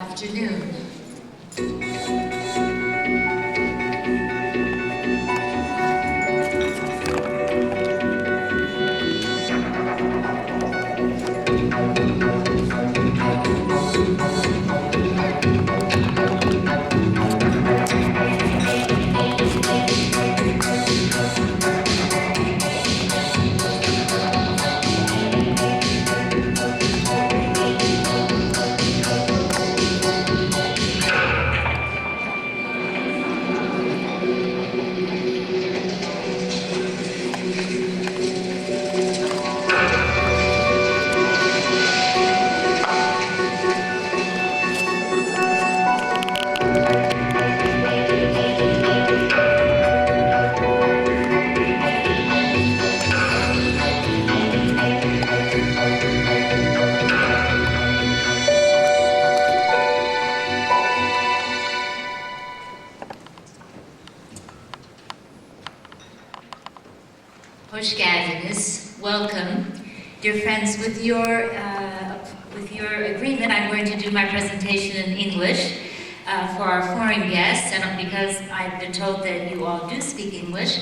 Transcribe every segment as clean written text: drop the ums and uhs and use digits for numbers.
Afternoon. Hoş geldiniz. Welcome. Dear friends, with your agreement, I'm going to do my presentation in English for our foreign guests, and because I've been told that you all do speak English.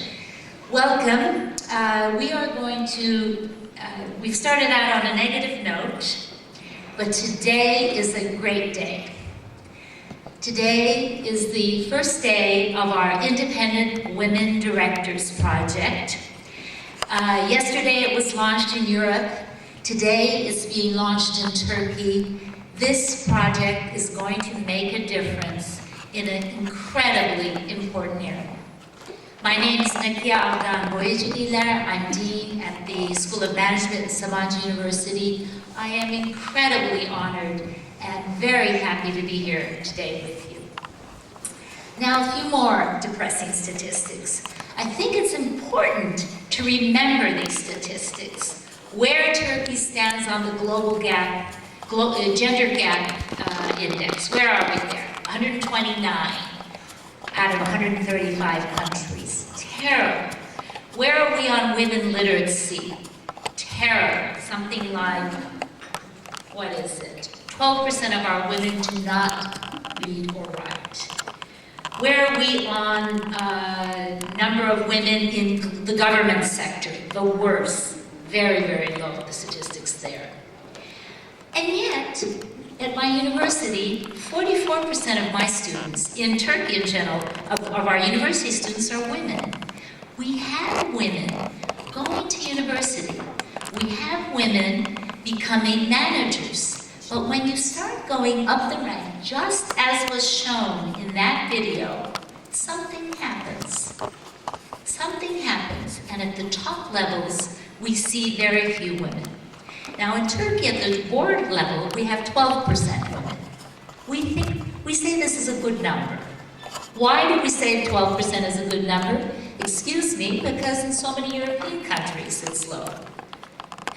Welcome. We've started out on a negative note, but today is a great day. Today is the first day of our Independent Women Directors Project. Yesterday it was launched in Europe. Today it's being launched in Turkey. This project is going to make a difference in an incredibly important area. My name is Nakia Avdan Boyacılar. I'm Dean at the School of Management at Sabancı University. I am incredibly honored and very happy to be here today with you. Now, a few more depressing statistics. I think it's important to remember these statistics. Where Turkey stands on the global gap, gender gap index. Where are we there? 129 out of 135 countries. Terrible. Where are we on women literacy? Terrible. Something like, 12% of our women do not read or write. Where are we on number of women in the government sector? The worst. Very, very low, the statistics there. And yet, at my university, 44% of my students, in Turkey in general, of our university students are women. We have women going to university. We have women becoming managers. But when you start going up the rank, just as was shown in that video, something happens. Something happens, and at the top levels, we see very few women. Now in Turkey, at the board level, we have 12% women. We say this is a good number. Why do we say 12% is a good number? Excuse me, because in so many European countries it's low.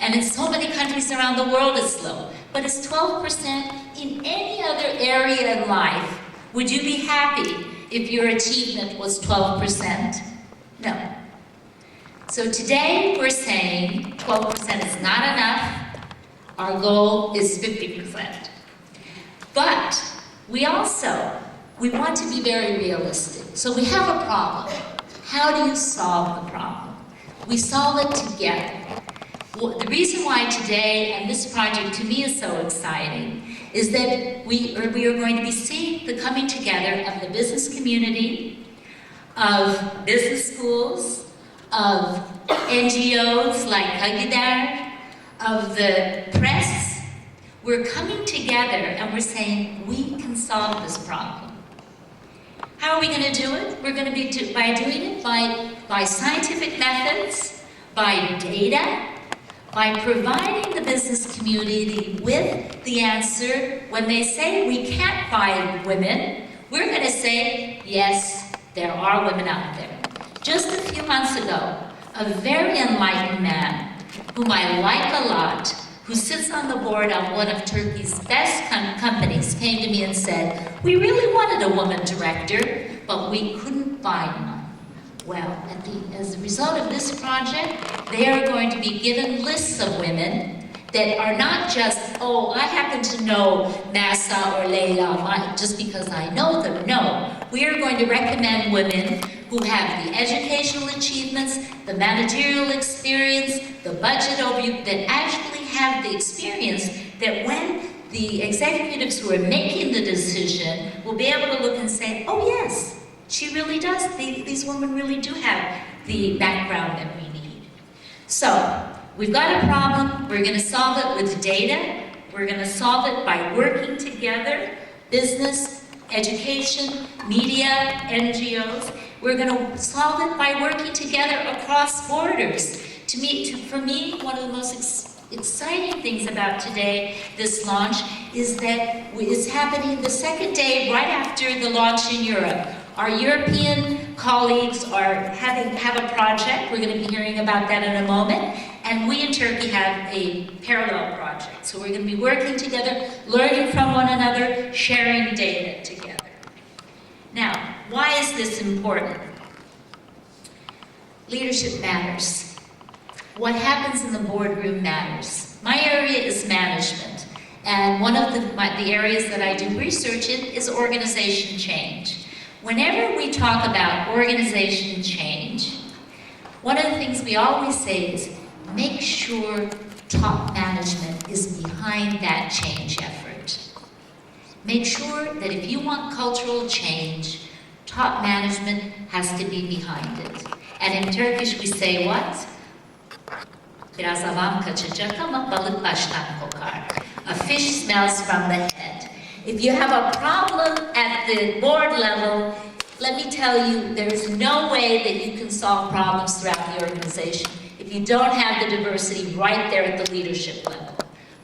And in so many countries around the world it's low. But it's 12% in any other area in life. Would you be happy if your achievement was 12%? No. So today we're saying 12% is not enough. Our goal is 50%. But we want to be very realistic. So we have a problem. How do you solve the problem? We solve it together. Well, the reason why today, and this project to me is so exciting, is that we are going to be seeing the coming together of the business community, of business schools, of NGOs like Kadin, of the press. We're coming together and we're saying we can solve this problem. How are we going to do it? We're going to be doing it by scientific methods, by data, by providing the business community with the answer. When they say we can't find women, we're going to say, yes, there are women out there. Just a few months ago, a very enlightened man, whom I like a lot, who sits on the board of one of Turkey's best companies, came to me and said, we really wanted a woman director, but we couldn't find one. Well, as a result of this project, they are going to be given lists of women, that are not just, oh, I happen to know Massa or Leila just because I know them. No, we are going to recommend women who have the educational achievements, the managerial experience, the budget overview, that actually have the experience that when the executives who are making the decision will be able to look and say, oh yes, she really does, these women really do have the background that we need. So, we've got a problem, we're going to solve it with data, we're going to solve it by working together, business, education, media, NGOs. We're going to solve it by working together across borders. For me, one of the most exciting things about today, this launch, is that it's happening the second day right after the launch in Europe. Our European colleagues have a project. We're going to be hearing about that in a moment. And we in Turkey have a parallel project. So we're going to be working together, learning from one another, sharing data together. Now, why is this important? Leadership matters. What happens in the boardroom matters. My area is management. And one of the areas that I do research in is organization change. Whenever we talk about organization change, one of the things we always say is, make sure top management is behind that change effort. Make sure that if you want cultural change, top management has to be behind it. And in Turkish we say what? Biraz avam kaçacak ama balık baştan kokar. A fish smells from the head. If you have a problem at the board level, let me tell you, there is no way that you can solve problems throughout the organization if you don't have the diversity right there at the leadership level.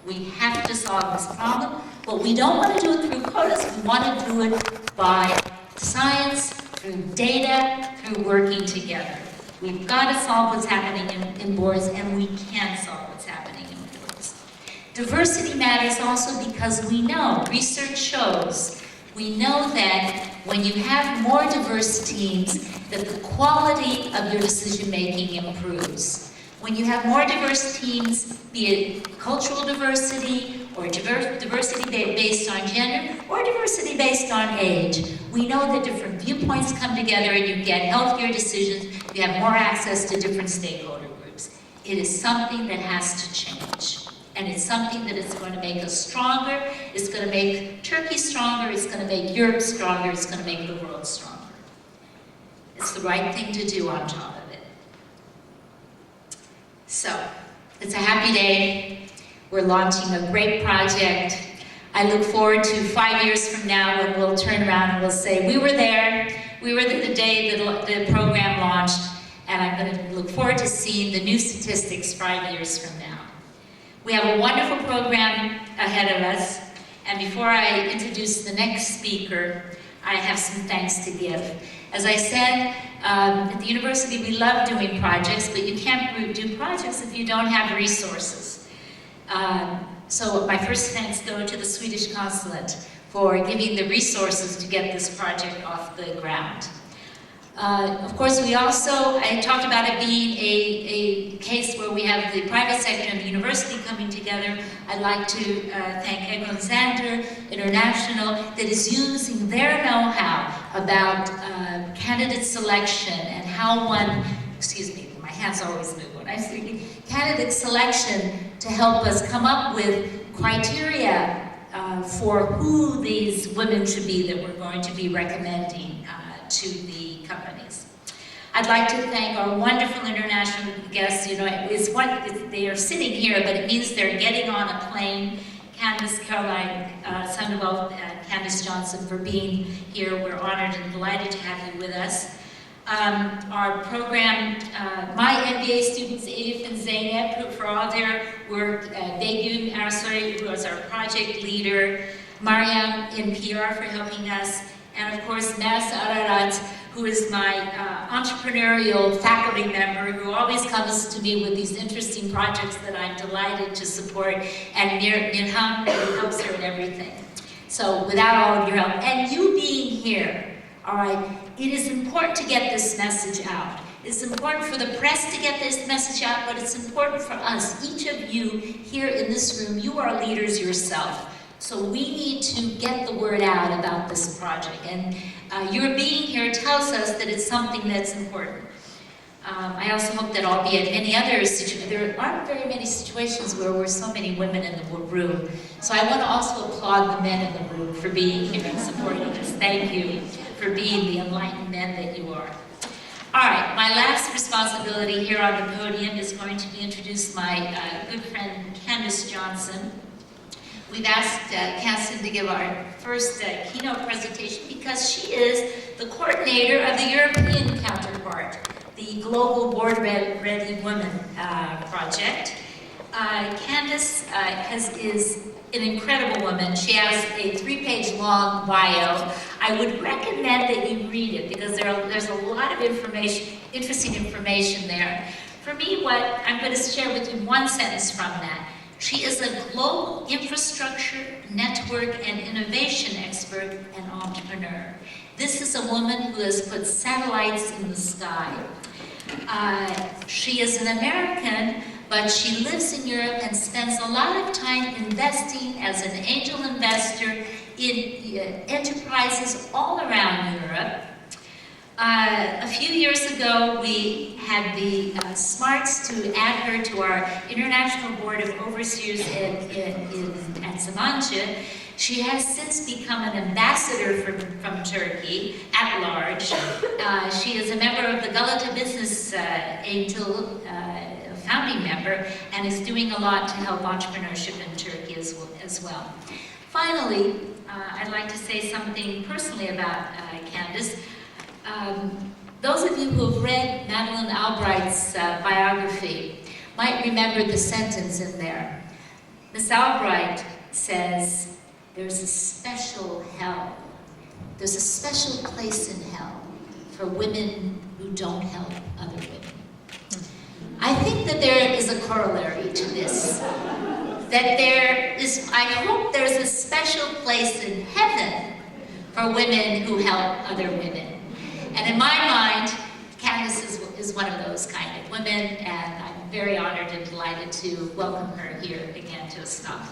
We have to solve this problem, but we don't want to do it through quotas. We want to do it by science, through data, through working together. We've got to solve what's happening in boards, and we can solve what's happening in boards. Diversity matters also because we know, research shows, we know that when you have more diverse teams, that the quality of your decision-making improves. When you have more diverse teams, be it cultural diversity, or diversity based on gender, or diversity based on age, we know that different viewpoints come together and you get healthier decisions, you have more access to different stakeholder groups. It is something that has to change. And it's something that is going to make us stronger, it's going to make Turkey stronger, it's going to make Europe stronger, it's going to make the world stronger. It's the right thing to do on top of it. So, it's a happy day. We're launching a great project. I look forward to 5 years from now when we'll turn around and we'll say, we were there the day that the program launched, and I'm going to look forward to seeing the new statistics 5 years from now. We have a wonderful program ahead of us, and before I introduce the next speaker, I have some thanks to give. As I said, at the university we love doing projects, but you can't do projects if you don't have resources. So my first thanks go to the Swedish consulate for giving the resources to get this project off the ground. Of course, I talked about it being a case where we have the private sector and the university coming together. I'd like to thank Egon Zander International that is using their know-how about candidate selection and how my hands always move when I speak, candidate selection to help us come up with criteria for who these women should be that we're going to be recommending to the companies. I'd like to thank our wonderful international guests. You know, they are sitting here, but it means they're getting on a plane. Candace Caroline Sandoval and Candace Johnson for being here. We're honored and delighted to have you with us. Our program, my MBA students, Elif and Zeynep, for all their work, Begüm Ersoy, who is our project leader, Mariam in PR for helping us, and of course, Nas Ararat, who is my entrepreneurial faculty member, who always comes to me with these interesting projects that I'm delighted to support, and Nirham, who helps her in everything. So without all of your help, and you being here, all right, it is important to get this message out. It's important for the press to get this message out, but it's important for us. Each of you here in this room, you are leaders yourself. So we need to get the word out about this project. And your being here tells us that it's something that's important. I also hope that I'll be at any other situation. There aren't very many situations where we're so many women in the room. So I want to also applaud the men in the room for being here and supporting us. Thank you for being the enlightened men that you are. All right, my last responsibility here on the podium is going to be introduce my good friend Candace Johnson. We've asked Candace to give our first keynote presentation because she is the coordinator of the European counterpart, the Global Board Ready Women project. Candace is an incredible woman. She has a 3-page long bio. I would recommend that you read it because there's a lot of information, interesting information there. For me, what I'm going to share with you one sentence from that. She is a global infrastructure, network, and innovation expert and entrepreneur. This is a woman who has put satellites in the sky. She is an American, but she lives in Europe and spends a lot of time investing as an angel investor in enterprises all around Europe. A few years ago, we had the smarts to add her to our International Board of Overseers at Sabancı. She has since become an ambassador from Turkey at large. She is a member of the Galata Business Angel, founding member, and is doing a lot to help entrepreneurship in Turkey as well. Finally, I'd like to say something personally about Candace. Those of you who have read Madeleine Albright's biography might remember the sentence in there. Miss Albright says, there's a special hell. There's a special place in hell for women who don't help other women. I think that there is a corollary to this. That I hope there's a special place in heaven for women who help other women. And in my mind, Candace is one of those kind of women, and I'm very honored and delighted to welcome her here again to Istanbul.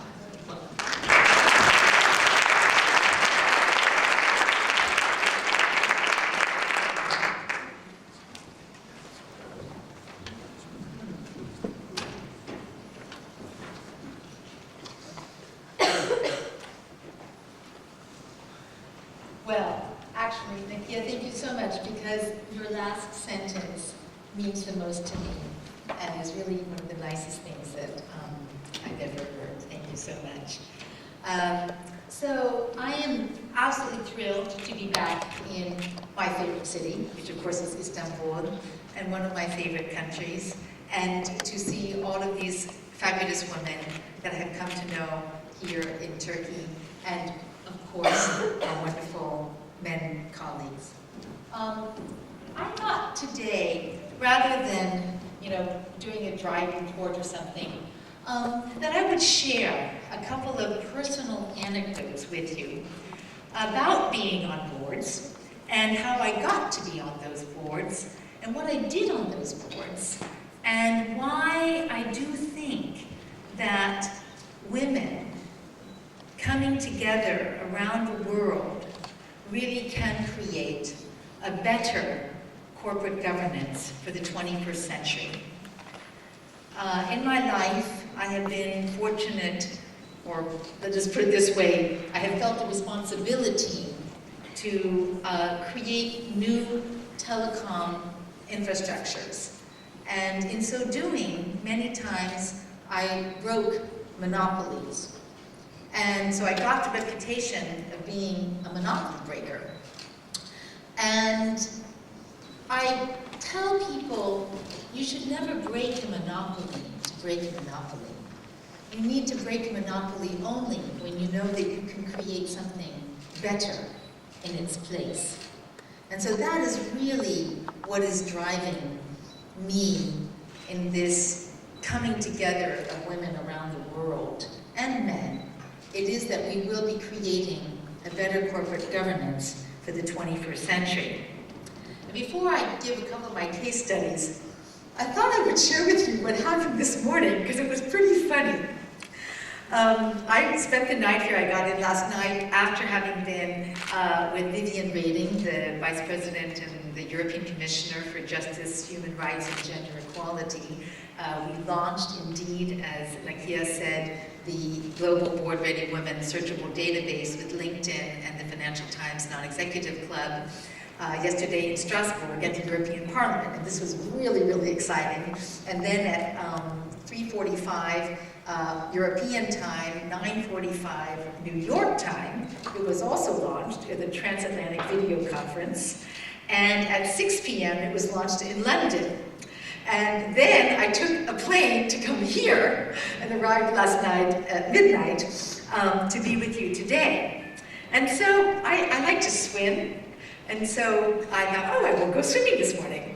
Thank you so much, because your last sentence means the most to me and is really one of the nicest things that I've ever heard. Thank you so much. So I am absolutely thrilled to be back in my favorite city, which of course is Istanbul, and one of my favorite countries, and to see all of these fabulous women that I have come to know here in Turkey, and of course our wonderful men colleagues. I thought today, rather than doing a dry report or something, that I would share a couple of personal anecdotes with you about being on boards and how I got to be on those boards and what I did on those boards and why I do think that women coming together around the world really can create a better corporate governance for the 21st century. In my life, I have been fortunate, or let's just put it this way, I have felt the responsibility to create new telecom infrastructures. And in so doing, many times I broke monopolies. And so I got the reputation of being a monopoly breaker. And I tell people, you should never break a monopoly to break a monopoly. You need to break a monopoly only when you know that you can create something better in its place. And so that is really what is driving me in this coming together of women around the world, and men. It is that we will be creating a better corporate governance for the 21st century. Before I give a couple of my case studies, I thought I would share with you what happened this morning, because it was pretty funny. I spent the night here. I got in last night after having been with Vivian Reding, the Vice President and the European Commissioner for Justice, Human Rights and Gender Equality. We launched, indeed, as Nakia said, the Global Board Ready Women Searchable Database with LinkedIn and the Financial Times Non-Executive Club yesterday in Strasbourg at the European Parliament. And this was really, really exciting. And then at 3:45 European time, 9:45 New York time, it was also launched at the Transatlantic Video Conference. And at 6 p.m. it was launched in London. And then I took a plane to come here and arrived last night at midnight to be with you today. And so I like to swim. And so I thought, oh, I will go swimming this morning.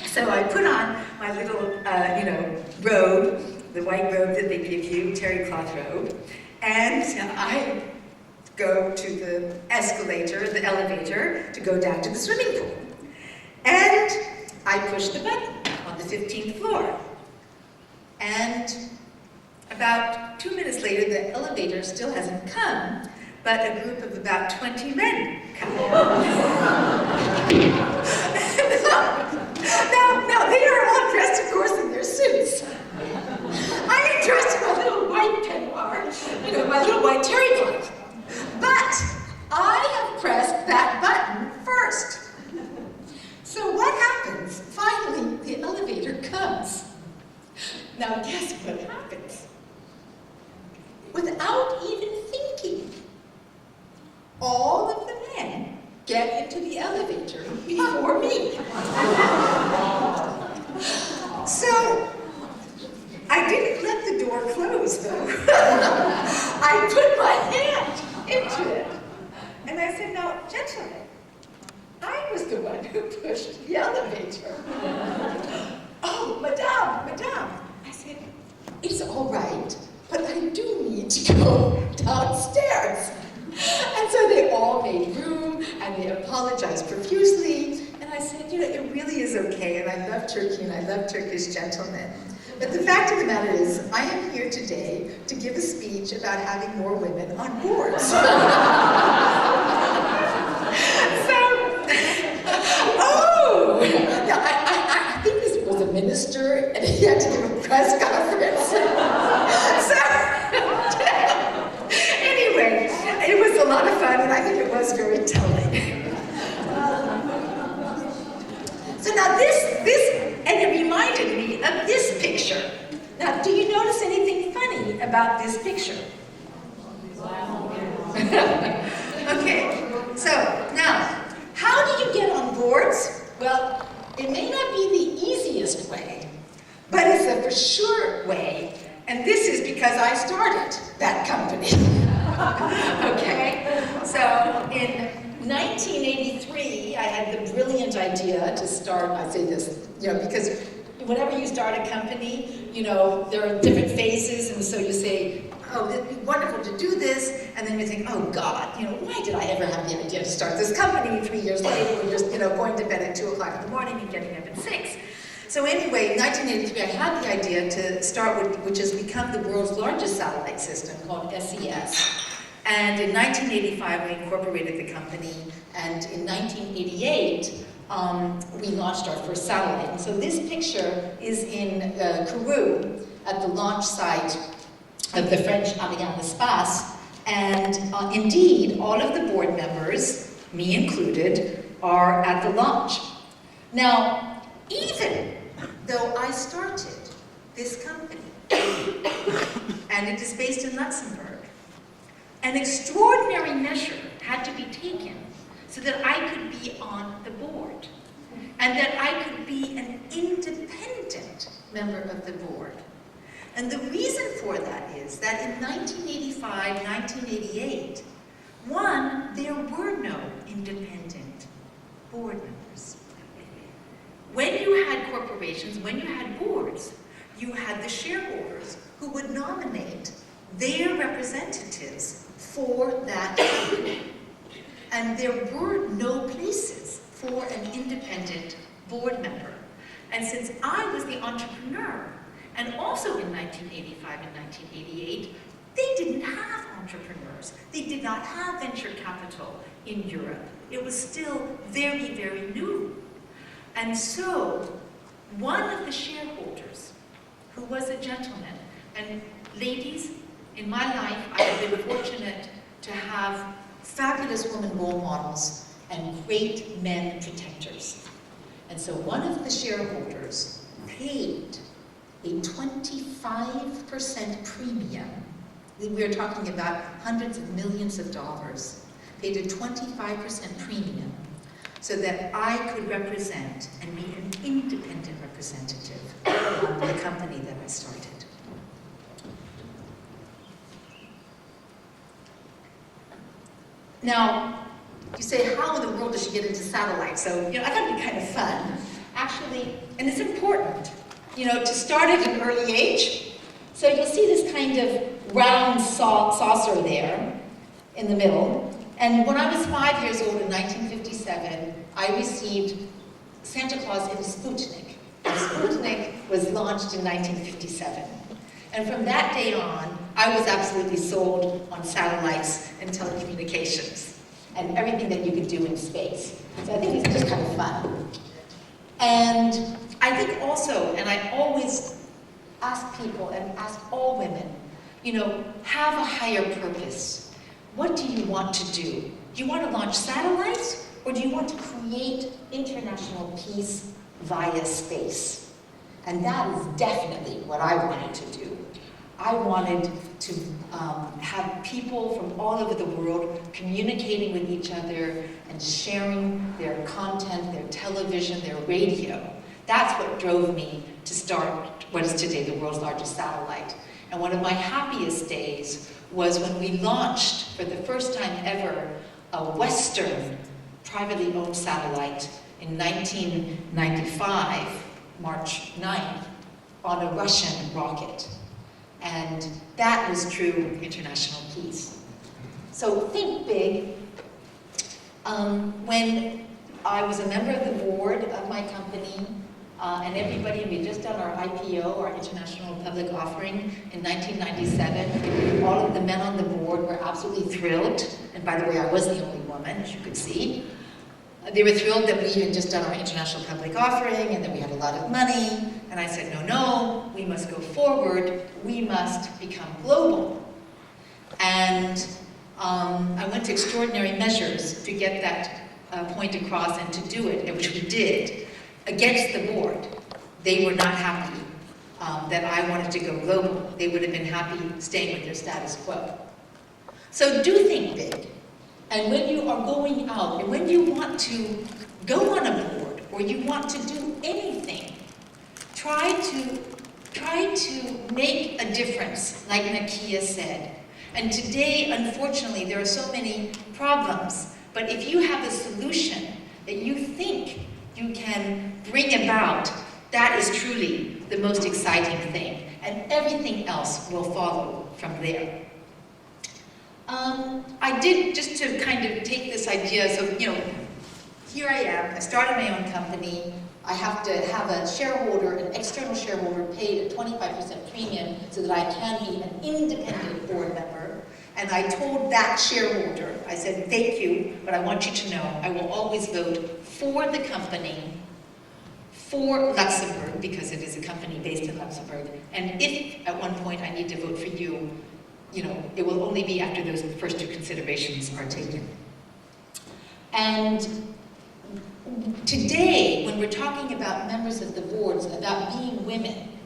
So I put on my little, robe, the white robe that they give you, terry cloth robe, and I go to the escalator, the elevator, to go down to the swimming pool. And I push the button on the 15th floor. And about 2 minutes later, the elevator still hasn't come, but a group of about 20 men come. Now, they are all dressed, of course, in their suits. I am dressed in my little white peignoir, my little white terry cloth. But I have pressed that button first. So what happens? Finally, the elevator comes. Now, guess what happens? Without even thinking, all of the men get into the elevator before me. So, I didn't let the door close, though. I put my hand into it. And I said, now, gentlemen, I was the one who pushed the elevator. Oh, madame. I said, it's all right, but I do need to go downstairs. And so they all made room, and they apologized profusely. And I said, it really is okay, and I love Turkey, and I love Turkish gentlemen. But the fact of the matter is, I am here today to give a speech about having more women on boards. I think this was a minister, and he had to give a press conference. Anyway, it was a lot of fun, and I think it was very telling. So now and it reminded me of this picture. Now, do you notice anything funny about this picture? Wow. Okay, so now, how do you get on boards? Well, it may not be the easiest way, but it's a for sure way, and this is because I started that company. Okay, so in 1983, I had the brilliant idea to start, I say this, because whenever you start a company, there are different phases, and so you say, oh, it'd be wonderful to do this, and then you think, oh God, why did I ever have the idea to start this company? 3 years later, we're just, going to bed at 2 o'clock in the morning and getting up at 6. So anyway, in 1983, I had the idea to start which has become the world's largest satellite system called SES. And in 1985, we incorporated the company, and in 1988, we launched our first satellite. And so this picture is in Kourou, at the launch site of the French Ariane d'Espace, and indeed, all of the board members, me included, are at the launch. Now, even though I started this company, and it is based in Luxembourg, an extraordinary measure had to be taken so that I could be on the board, and that I could be an independent member of the board. And the reason for that is that in 1985, 1988, one, there were no independent board members. When you had corporations, when you had boards, you had the shareholders who would nominate their representatives for that company. And there were no places for an independent board member. And since I was the entrepreneur, and also in 1985 and 1988, they didn't have entrepreneurs. They did not have venture capital in Europe. It was still very, very new. And so, one of the shareholders, who was a gentleman, and ladies, in my life, I have been fortunate to have fabulous women role models and great men protectors. And so one of the shareholders paid a 25% premium. We are talking about hundreds of millions of dollars, paid a 25% premium so that I could represent and be an independent representative of the company that I started. Now, you say, how in the world does she get into satellites? So, I thought it'd be kind of fun, actually, and it's important, to start at an early age. So you'll see this kind of round saucer there in the middle. And when I was 5 years old in 1957, I received Santa Claus in a Sputnik. And Sputnik was launched in 1957. And from that day on, I was absolutely sold on satellites and telecommunications and everything that you could do in space. So I think it's just kind of fun. And I think also, and I always ask people and ask all women, have a higher purpose. What do you want to do? Do you want to launch satellites, or do you want to create international peace via space? And that is definitely what I wanted to do. I wanted to have people from all over the world communicating with each other and sharing their content, their television, their radio. That's what drove me to start what is today the world's largest satellite. And one of my happiest days was when we launched, for the first time ever, a Western privately owned satellite in 1995, March 9th, on a Russian rocket. And that was true international peace. So think big. When I was a member of the board of my company, and everybody, we had just done our IPO, our International Public Offering, in 1997. All of the men on the board were absolutely thrilled. And by the way, I was the only woman, as you could see. They were thrilled that we had just done our International Public Offering and that we had a lot of money. And I said, no, we must go forward. We must become global. And I went to extraordinary measures to get that point across and to do it, which we did, against the board. They were not happy that I wanted to go global. They would have been happy staying with their status quo. So do think big. And when you are going out, and when you want to go on a board, or you want to do anything, try to make a difference, like Nakia said. And today, unfortunately, there are so many problems. But if you have a solution that you think you can bring about, that is truly the most exciting thing. And everything else will follow from there. I did, just to kind of take this idea, so, here I am, I started my own company, I have to have a shareholder, an external shareholder, paid a 25% premium so that I can be an independent board member. And I told that shareholder, I said, thank you, but I want you to know I will always vote for the company, for Luxembourg, because it is a company based in Luxembourg. And if at one point I need to vote for you, it will only be after those first two considerations are taken. And today, when we're talking about members of the boards, about being women,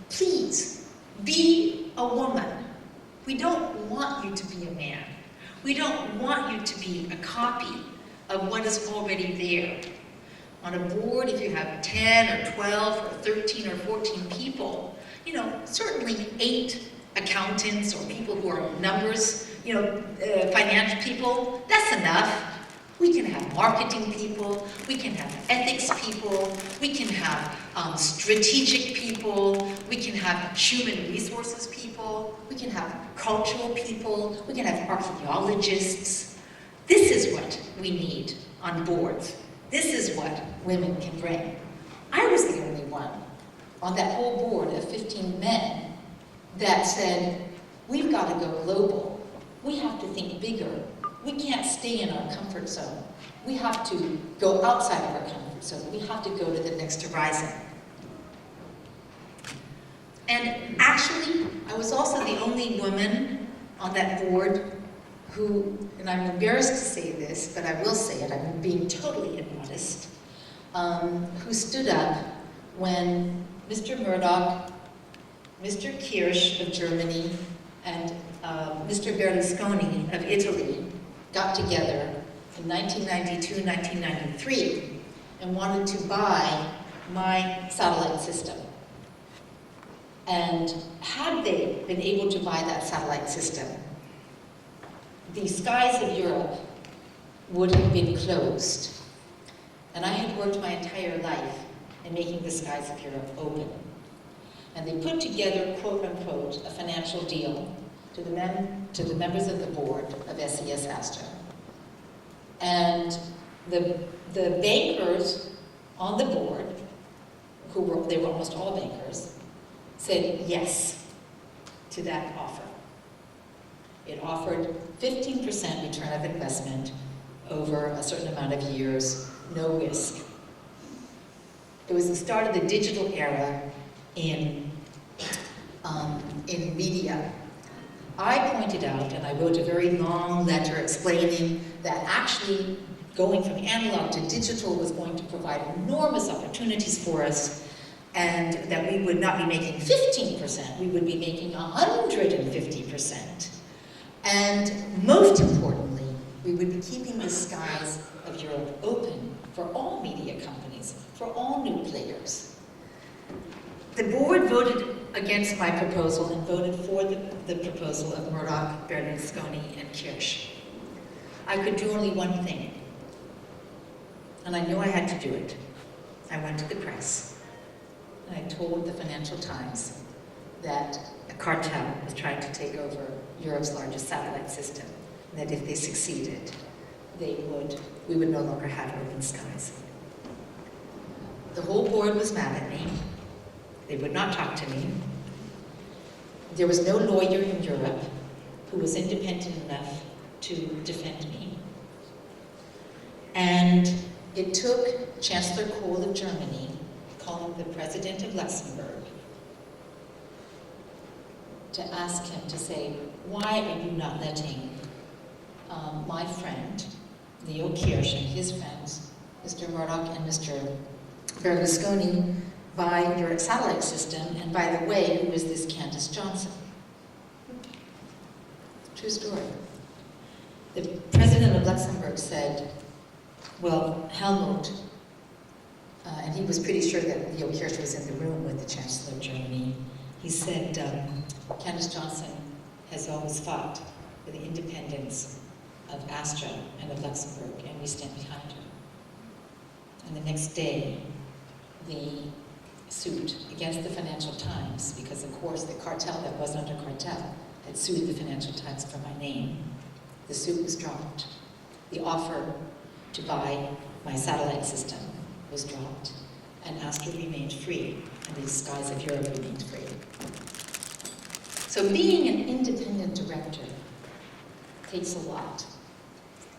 please, be a woman. We don't want you to be a man. We don't want you to be a copy of what is already there. On a board, if you have 10 or 12 or 13 or 14 people, certainly 8 accountants or people who are numbers, financial people, that's enough. We can have marketing people, we can have ethics people, we can have strategic people, we can have human resources people, we can have cultural people, we can have archaeologists. This is what we need on boards. This is what women can bring. I was the only one on that whole board of 15 men that said, we've got to go global. We have to think bigger. We can't stay in our comfort zone. We have to go outside of our comfort zone. We have to go to the next horizon. And actually, I was also the only woman on that board who, and I'm embarrassed to say this, but I will say it, I'm being totally immodest, who stood up when Mr. Murdoch, Mr. Kirsch of Germany, and Mr. Berlusconi of Italy got together in 1992, 1993, and wanted to buy my satellite system. And had they been able to buy that satellite system, the skies of Europe would have been closed. And I had worked my entire life in making the skies of Europe open. And they put together, quote unquote, a financial deal to the members of the board of SES Astra. And the bankers on the board, they were almost all bankers, said yes to that offer. It offered 15% return of investment over a certain amount of years, no risk. It was the start of the digital era in media. I pointed out, and I wrote a very long letter explaining that actually going from analog to digital was going to provide enormous opportunities for us, and that we would not be making 15%, we would be making 150%. And most importantly, we would be keeping the skies of Europe open for all media companies, for all new players. The board voted against my proposal and voted for the proposal of Murdoch, Berlusconi, and Kirsch. I could do only one thing, and I knew I had to do it. I went to the press, and I told the Financial Times that a cartel was trying to take over Europe's largest satellite system, and that if they succeeded, we would no longer have open skies. The whole board was mad at me. They would not talk to me. There was no lawyer in Europe who was independent enough to defend me. And it took Chancellor Kohl of Germany calling the President of Luxembourg to ask him to say, why are you not letting my friend, Leo Kirsch, and his friends, Mr. Murdoch and Mr. Berlusconi, buy your satellite system? And by the way, who is this Candace Johnson? True story. The President of Luxembourg said, well, Helmut, and he was pretty sure that Leo Kirsch was in the room with the Chancellor of Germany, he said, Candace Johnson has always fought for the independence of Astra and of Luxembourg, and we stand behind her. And the next day, the suit against the Financial Times, because of course the cartel that wasn't a cartel had sued the Financial Times for my name, the suit was dropped. The offer to buy my satellite system was dropped, and Astra remained free, and the skies of Europe remained free. So being an independent director takes a lot,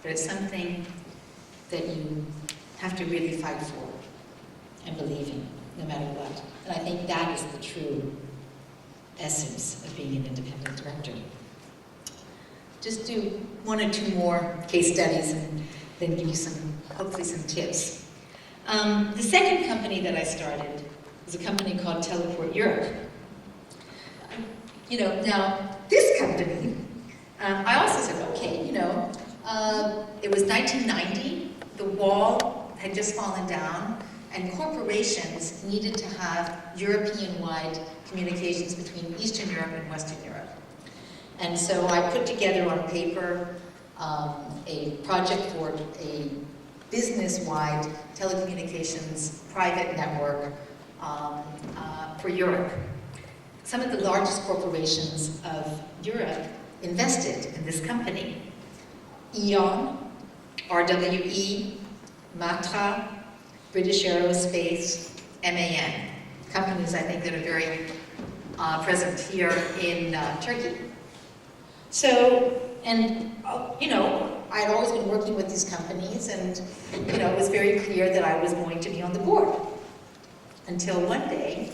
but it's something that you have to really fight for and believe in, no matter what. And I think that is the true essence of being an independent director. Just do one or two more case studies and then give you hopefully some tips. The second company that I started was a company called Teleport Europe. Now this company, I also said, okay, it was 1990, the wall had just fallen down, and corporations needed to have European-wide communications between Eastern Europe and Western Europe. And so I put together on paper a project for a business-wide telecommunications private network for Europe. Some of the largest corporations of Europe invested in this company. E.ON, RWE, Matra, British Aerospace, MAN, companies I think that are very present here in Turkey. So, and you know, I'd always been working with these companies, and you know, it was very clear that I was going to be on the board. Until one day,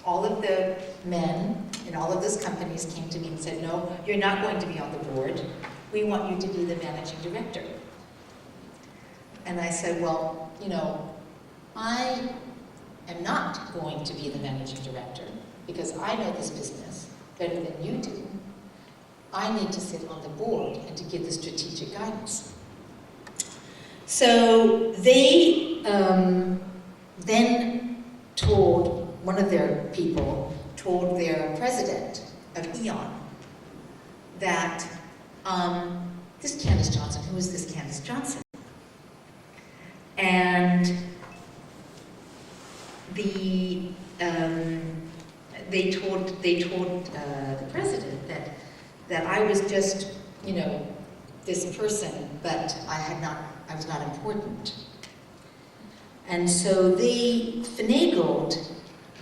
all of the men in all of those companies came to me and said, no, you're not going to be on the board. We want you to be the managing director. And I said, well, you know, I am not going to be the managing director because I know this business better than you do. I need to sit on the board and to give the strategic guidance. So they then told, one of their people told their president of E.ON that this Candace Johnson, who is this Candace Johnson? And they told the president that I was just, you know, this person, but I was not important. And so they finagled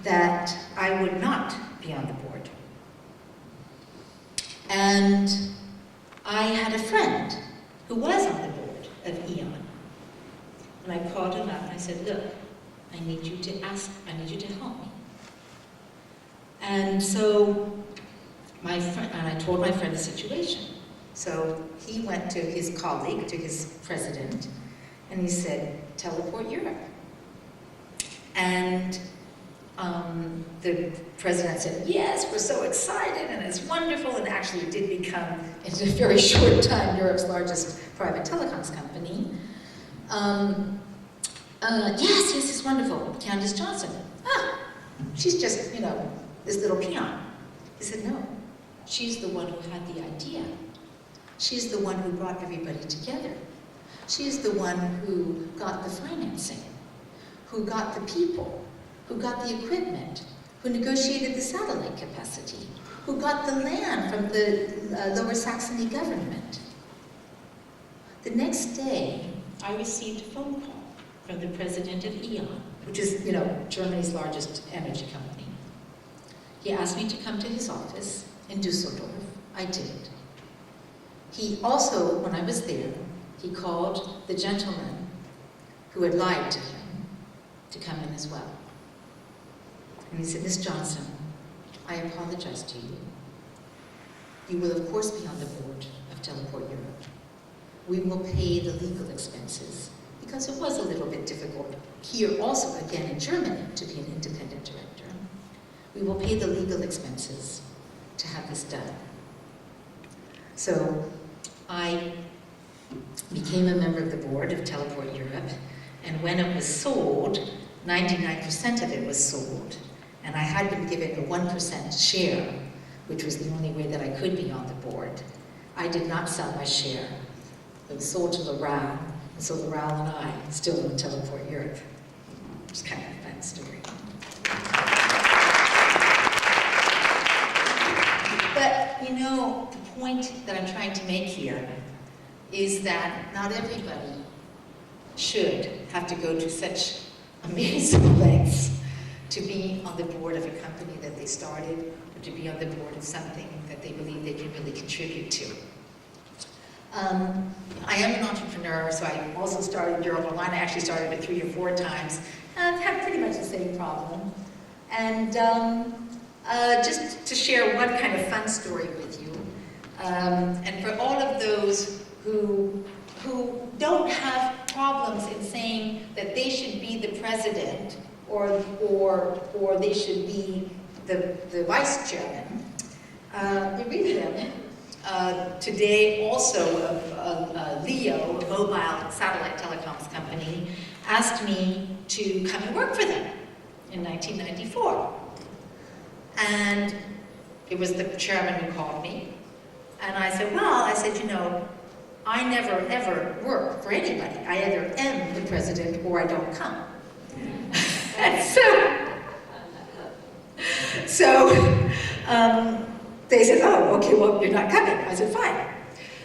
that I would not be on the board. And I had a friend who was on the board of E.ON. And I called him up and I said, look, I need you to help me. And so I told my friend the situation. So he went to his colleague, to his president, and he said, teleport Europe. And the president said, yes, we're so excited and it's wonderful, and actually it did become, in a very short time, Europe's largest private telecoms company. Yes, it's wonderful. Candace Johnson. She's just, you know, this little peon. He said, no, she's the one who had the idea. She's the one who brought everybody together. She's the one who got the financing, who got the people, who got the equipment, who negotiated the satellite capacity, who got the land from the Lower Saxony government. The next day, I received a phone call from the president of E.ON, which is, you know, Germany's largest energy company. He asked me to come to his office in Düsseldorf. I did. He also, when I was there, he called the gentleman who had lied to him to come in as well. And he said, Miss Johnson, I apologize to you. You will of course be on the board of Teleport Europe. We will pay the legal expenses, because it was a little bit difficult here also, again in Germany, to be an independent director. We will pay the legal expenses to have this done. So I became a member of the board of Teleport Europe, and when it was sold, 99% of it was sold, and I had been given a 1% share, which was the only way that I could be on the board. I did not sell my share. It was sold to Laral, and so Laral and I still own Teleport Europe. It's kind of a fun story. But, you know, the point that I'm trying to make here is that not everybody should have to go to such amazing lengths to be on the board of a company that they started, or to be on the board of something that they believe they can really contribute to. I am an entrepreneur, so I also started Europe Online. I actually started it 3 or 4 times. I've had pretty much the same problem. And just to share one kind of fun story with you, and for all of those who don't have problems in saying that they should be the president or they should be the vice chairman, Iridium, today also of LEO, a mobile satellite telecoms company, asked me to come and work for them in 1994. And it was the chairman who called me. And I said, you know, I never ever work for anybody. I either am the president or I don't come. And so they said, oh, okay, well, you're not coming. I said, fine.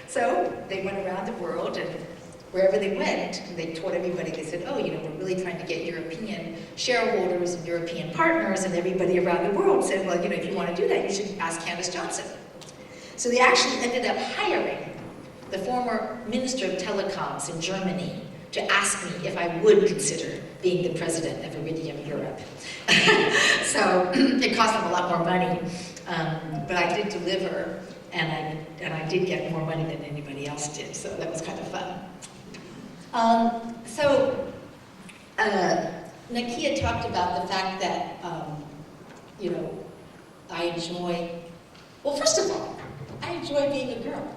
So they went around the world and wherever they went, and they told everybody, they said, oh, you know, we're really trying to get European shareholders and European partners, and everybody around the world said, well, you know, if you want to do that, you should ask Candace Johnson. So they actually ended up hiring the former Minister of Telecoms in Germany to ask me if I would consider being the president of Iridium Europe. So it cost them a lot more money, but I did deliver, and I did get more money than anybody else did, so that was kind of fun. Nakia talked about the fact that, you know, I enjoy, well, first of all, I enjoy being a girl.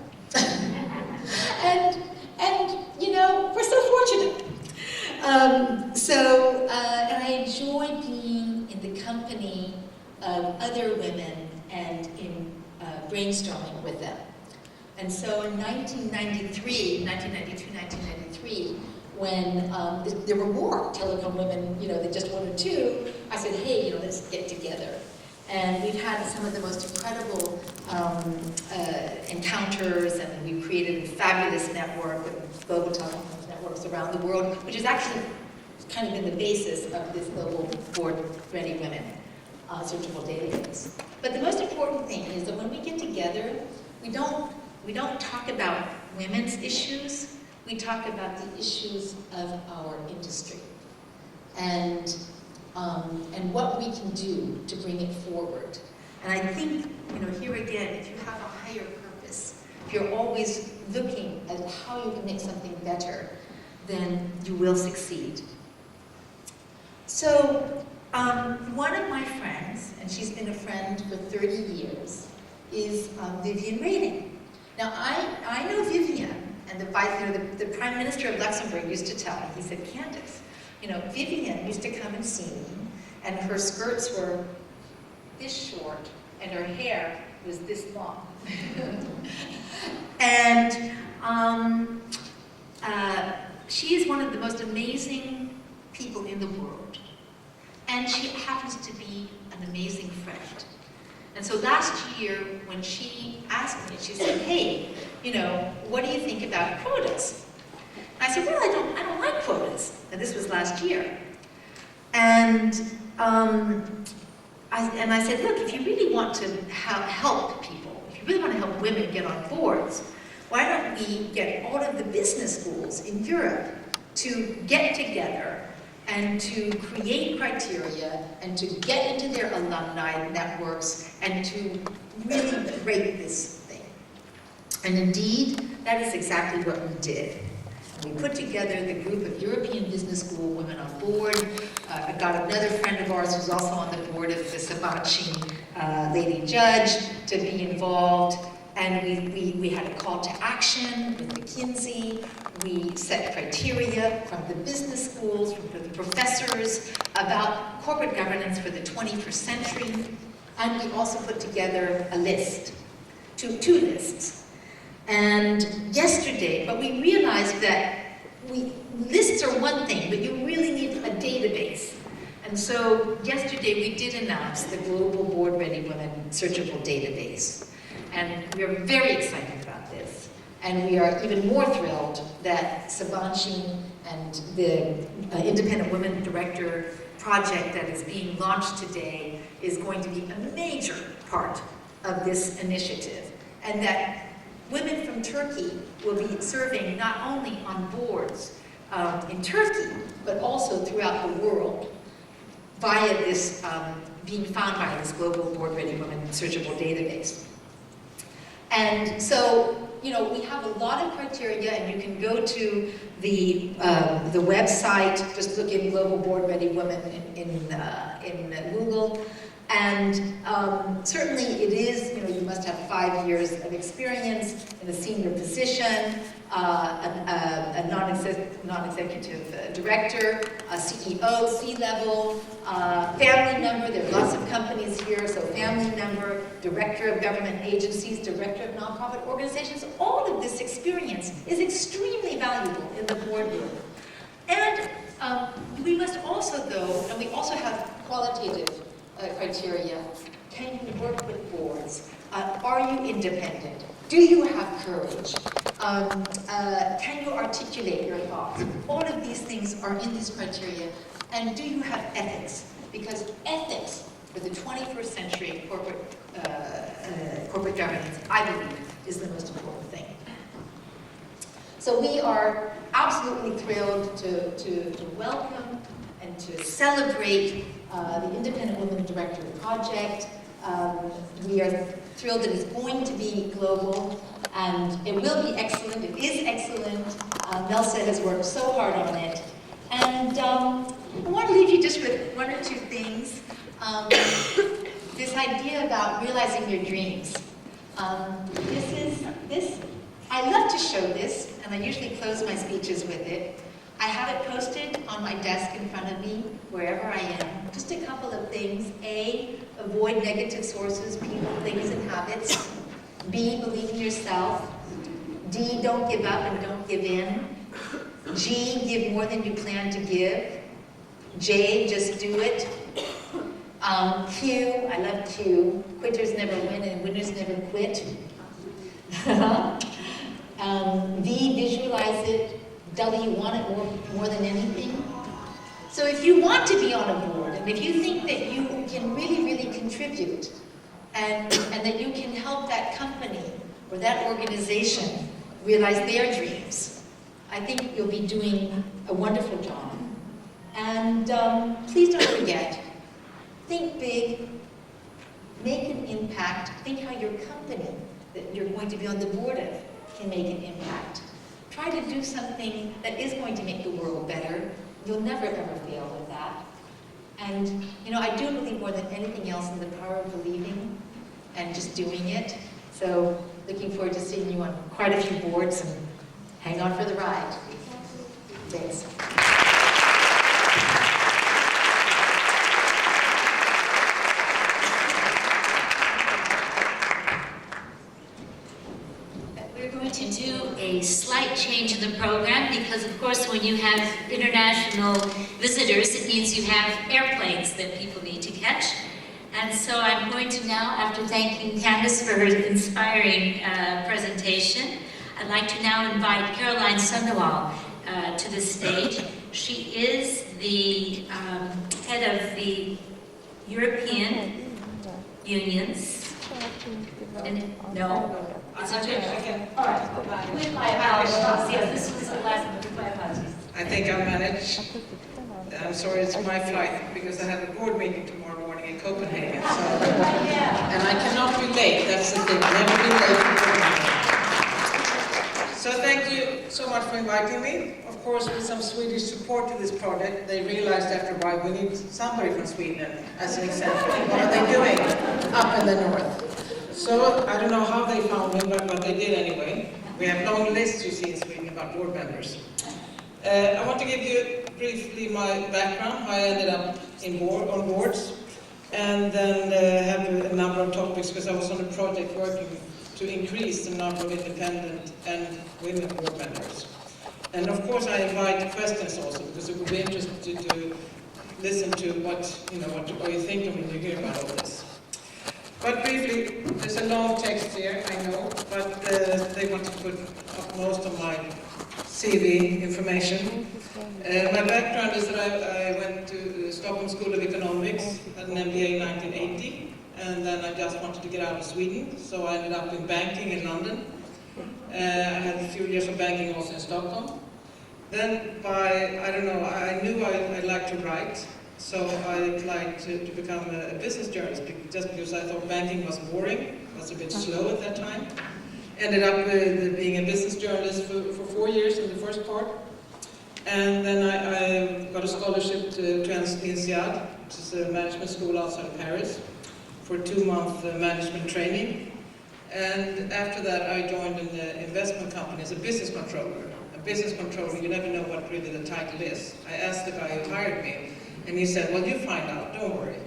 and you know, we're so fortunate. And I enjoy being in the company of other women and in brainstorming with them. And so in 1992, 1993, when there were more telecom women, you know, than just one or two, I said, hey, you know, let's get together. And we've had some of the most incredible encounters, and we've created a fabulous network with global telecom networks around the world, which has actually kind of been the basis of this global board-ready women searchable database. But the most important thing is that when we get together, we don't talk about women's issues, we talk about the issues of our industry. And what we can do to bring it forward. And I think, you know, here again, if you have a higher purpose, if you're always looking at how you can make something better, then you will succeed. So, one of my friends, and she's been a friend for 30 years, is Vivian Reding. Now, I know Vivian, and the Prime Minister of Luxembourg used to tell me, he said, Candace, you know, Vivian used to come and see me, and her skirts were this short, and her hair was this long. And she is one of the most amazing people in the world. And she happens to be an amazing friend. And so last year, when she asked me, she said, hey, you know, what do you think about quotas? And I said, well, I don't like quotas. And this was last year. And I said, look, if you really want to help people, if you really want to help women get on boards, why don't we get all of the business schools in Europe to get together and to create criteria and to get into their alumni networks and to really break this thing. And indeed, that is exactly what we did. We put together the group of European Business School women on board. I got another friend of ours who's also on the board of the Sabanchin lady judge to be involved. And we had a call to action with McKinsey. We set criteria from the business schools, from the professors about corporate governance for the 21st century. And we also put together a list, two lists. And yesterday, but we realized that lists are one thing, but you really need a database. And so yesterday we did announce the Global Board Ready Women Searchable Database. And we are very excited about this. And we are even more thrilled that Sabanchin and the Independent Women Director project that is being launched today is going to be a major part of this initiative. And that women from Turkey will be serving not only on boards in Turkey, but also throughout the world via this, being found by this Global Board Ready Women Searchable Database. And so, you know, we have a lot of criteria, and you can go to the website, just look in Global Board Ready Women in Google. And certainly it is, you know, you must have 5 years of experience in a senior position, a non-executive director, a CEO, C-level, family member. There are lots of companies here, so family member, director of government agencies, director of nonprofit organizations. All of this experience is extremely valuable in the boardroom. And we must also go, and we also have qualitative criteria. Can you work with boards? Are you independent? Do you have courage? Can you articulate your thoughts? All of these things are in this criteria. And do you have ethics? Because ethics for the 21st century corporate governance, I believe, is the most important thing. So we are absolutely thrilled to welcome and to celebrate the Independent Women Director Project. We are thrilled that it's going to be global, and it will be excellent. It is excellent. Nelsa has worked so hard on it. And I want to leave you just with one or two things. This idea about realizing your dreams. I love to show this, and I usually close my speeches with it. I have it posted on my desk in front of me, wherever I am. Just a couple of things. A, avoid negative sources, people, things, and habits. B, believe in yourself. D, don't give up and don't give in. G, give more than you plan to give. J, just do it. Q, I love Q. Quitters never win and winners never quit. V, visualize it. W, want it more than anything. So if you want to be on a board, and if you think that you can really, really contribute, and that you can help that company or that organization realize their dreams, I think you'll be doing a wonderful job. And please don't forget, think big, make an impact, think how your company that you're going to be on the board of can make an impact. Try to do something that is going to make the world better. You'll never ever fail with that. And I do believe more than anything else in the power of believing and just doing it. So looking forward to seeing you on quite a few boards, and hang on for the ride. Thanks. To do a slight change in the program, because of course when you have international visitors, it means you have airplanes that people need to catch. And so I'm going to now, after thanking Candace for her inspiring presentation, I'd like to now invite Caroline Sandoval to the stage. She is the head of the European Union's. No? Is it good? All right. With my apologies. Yes, this was the last one. With my apologies. I think I'll manage. I'm sorry, it's my flight, because I have a board meeting tomorrow morning in Copenhagen. So, and I cannot be late, that's the thing. I've never been late in Copenhagen. So thank you so much for inviting me. Of course, with some Swedish support to this project, they realized after a while we need somebody from Sweden as an example. What are they doing up in the north? So, I don't know how they found me, but they did anyway. We have long lists, you see, in Sweden about board members. I want to give you briefly my background, how I ended up on boards, and then have a number of topics, because I was on a project working to increase the number of independent and women board members. And of course I invite questions also, because it would be interesting to listen to what you think when you hear about all this. But briefly, there's a long text here, I know, but they want to put up most of my CV information. My background is that I went to Stockholm School of Economics, had an MBA in 1980, and then I just wanted to get out of Sweden, so I ended up in banking in London. I had a few years of banking also in Stockholm. Then I knew I'd like to write. So I applied to become a business journalist, just because I thought banking was boring, was a bit slow at that time. Ended up being a business journalist for 4 years in the first part. And then I got a scholarship to INSEAD, which is a management school outside of Paris, for a 2-month management training. And after that I joined an investment company as a business controller. A business controller, you never know what really the title is. I asked the guy who hired me, and he said, well, you find out, don't worry.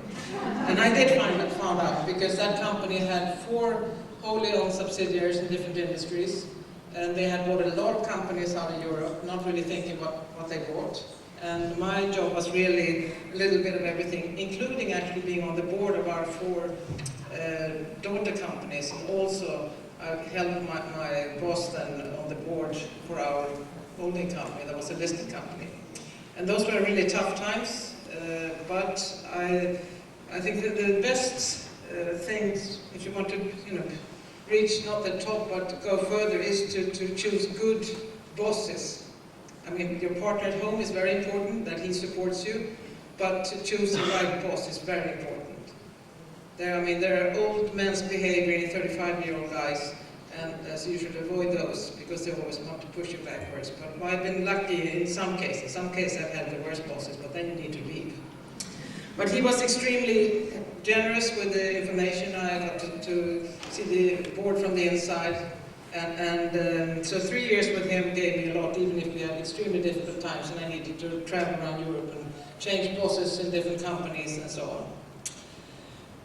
And I did find out, because that company had 4 wholly owned subsidiaries in different industries, and they had bought a lot of companies out of Europe, not really thinking what they bought. And my job was really a little bit of everything, including actually being on the board of our 4 daughter companies, and also I helped my boss then on the board for our holding company, that was a listed company. And those were really tough times, but I think that the best things, if you want to reach not the top but go further, is to choose good bosses. I mean, your partner at home is very important, that he supports you, but to choose the right boss is very important. There are old men's behavior, 35-year-old guys, and so you should avoid those, because they always want to push you backwards. But I've been lucky in some cases. Some cases I've had the worst bosses, but then you need to leave. But he was extremely generous with the information. I got to see the board from the inside. So 3 years with him gave me a lot, even if we had extremely difficult times and I needed to travel around Europe and change bosses in different companies and so on.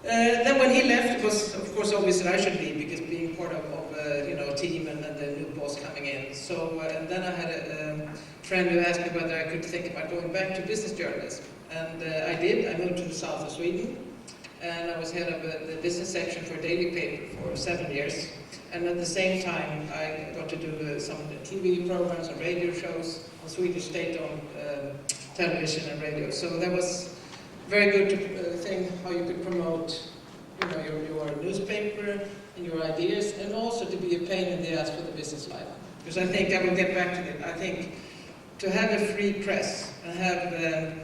Then when he left, it was of course obvious that I should leave, because being part of a team and then the new boss coming in. So then I had a friend who asked me whether I could think about going back to business journalism. And I did. I moved to the south of Sweden, and I was head of the business section for a daily paper for 7 years. And at the same time, I got to do some TV programs and radio shows on Swedish state-owned television and radio. So that was very good thing how you could promote, your newspaper and your ideas, and also to be a pain in the ass for the business life. Because I think I will get back to it. I think to have a free press and have a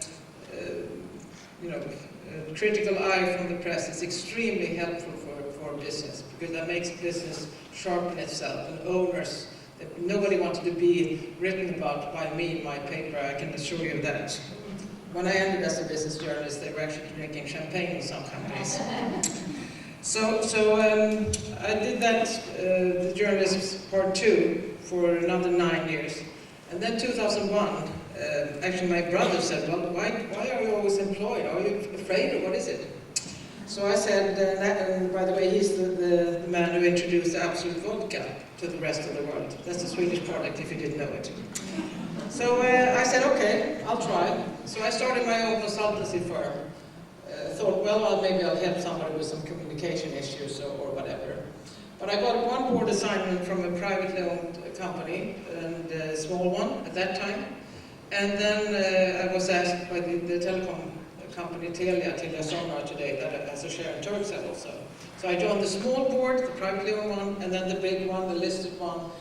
critical eye from the press is extremely helpful for business, because that makes business sharpen itself, and owners. Nobody wanted to be written about by me in my paper, I can assure you of that. When I ended as a business journalist, they were actually drinking champagne in some companies. So I did that, the journalism part 2, for another 9 years. And then 2001, actually my brother said, well, why are you always employed? Are you afraid, or what is it? So I said, and by the way, he's the man who introduced Absolute Vodka to the rest of the world. That's a Swedish product, if you didn't know it. So I said, okay, I'll try. So I started my own consultancy firm. Thought, well, maybe I'll help somebody with some communication issues or whatever. But I got one board assignment from a privately owned company, and a small one at that time. And then I was asked by the telecom company Telia Sonar today, that has a share in Turkcell also. So I joined the small board, the privately owned one, and then the big one, the listed one,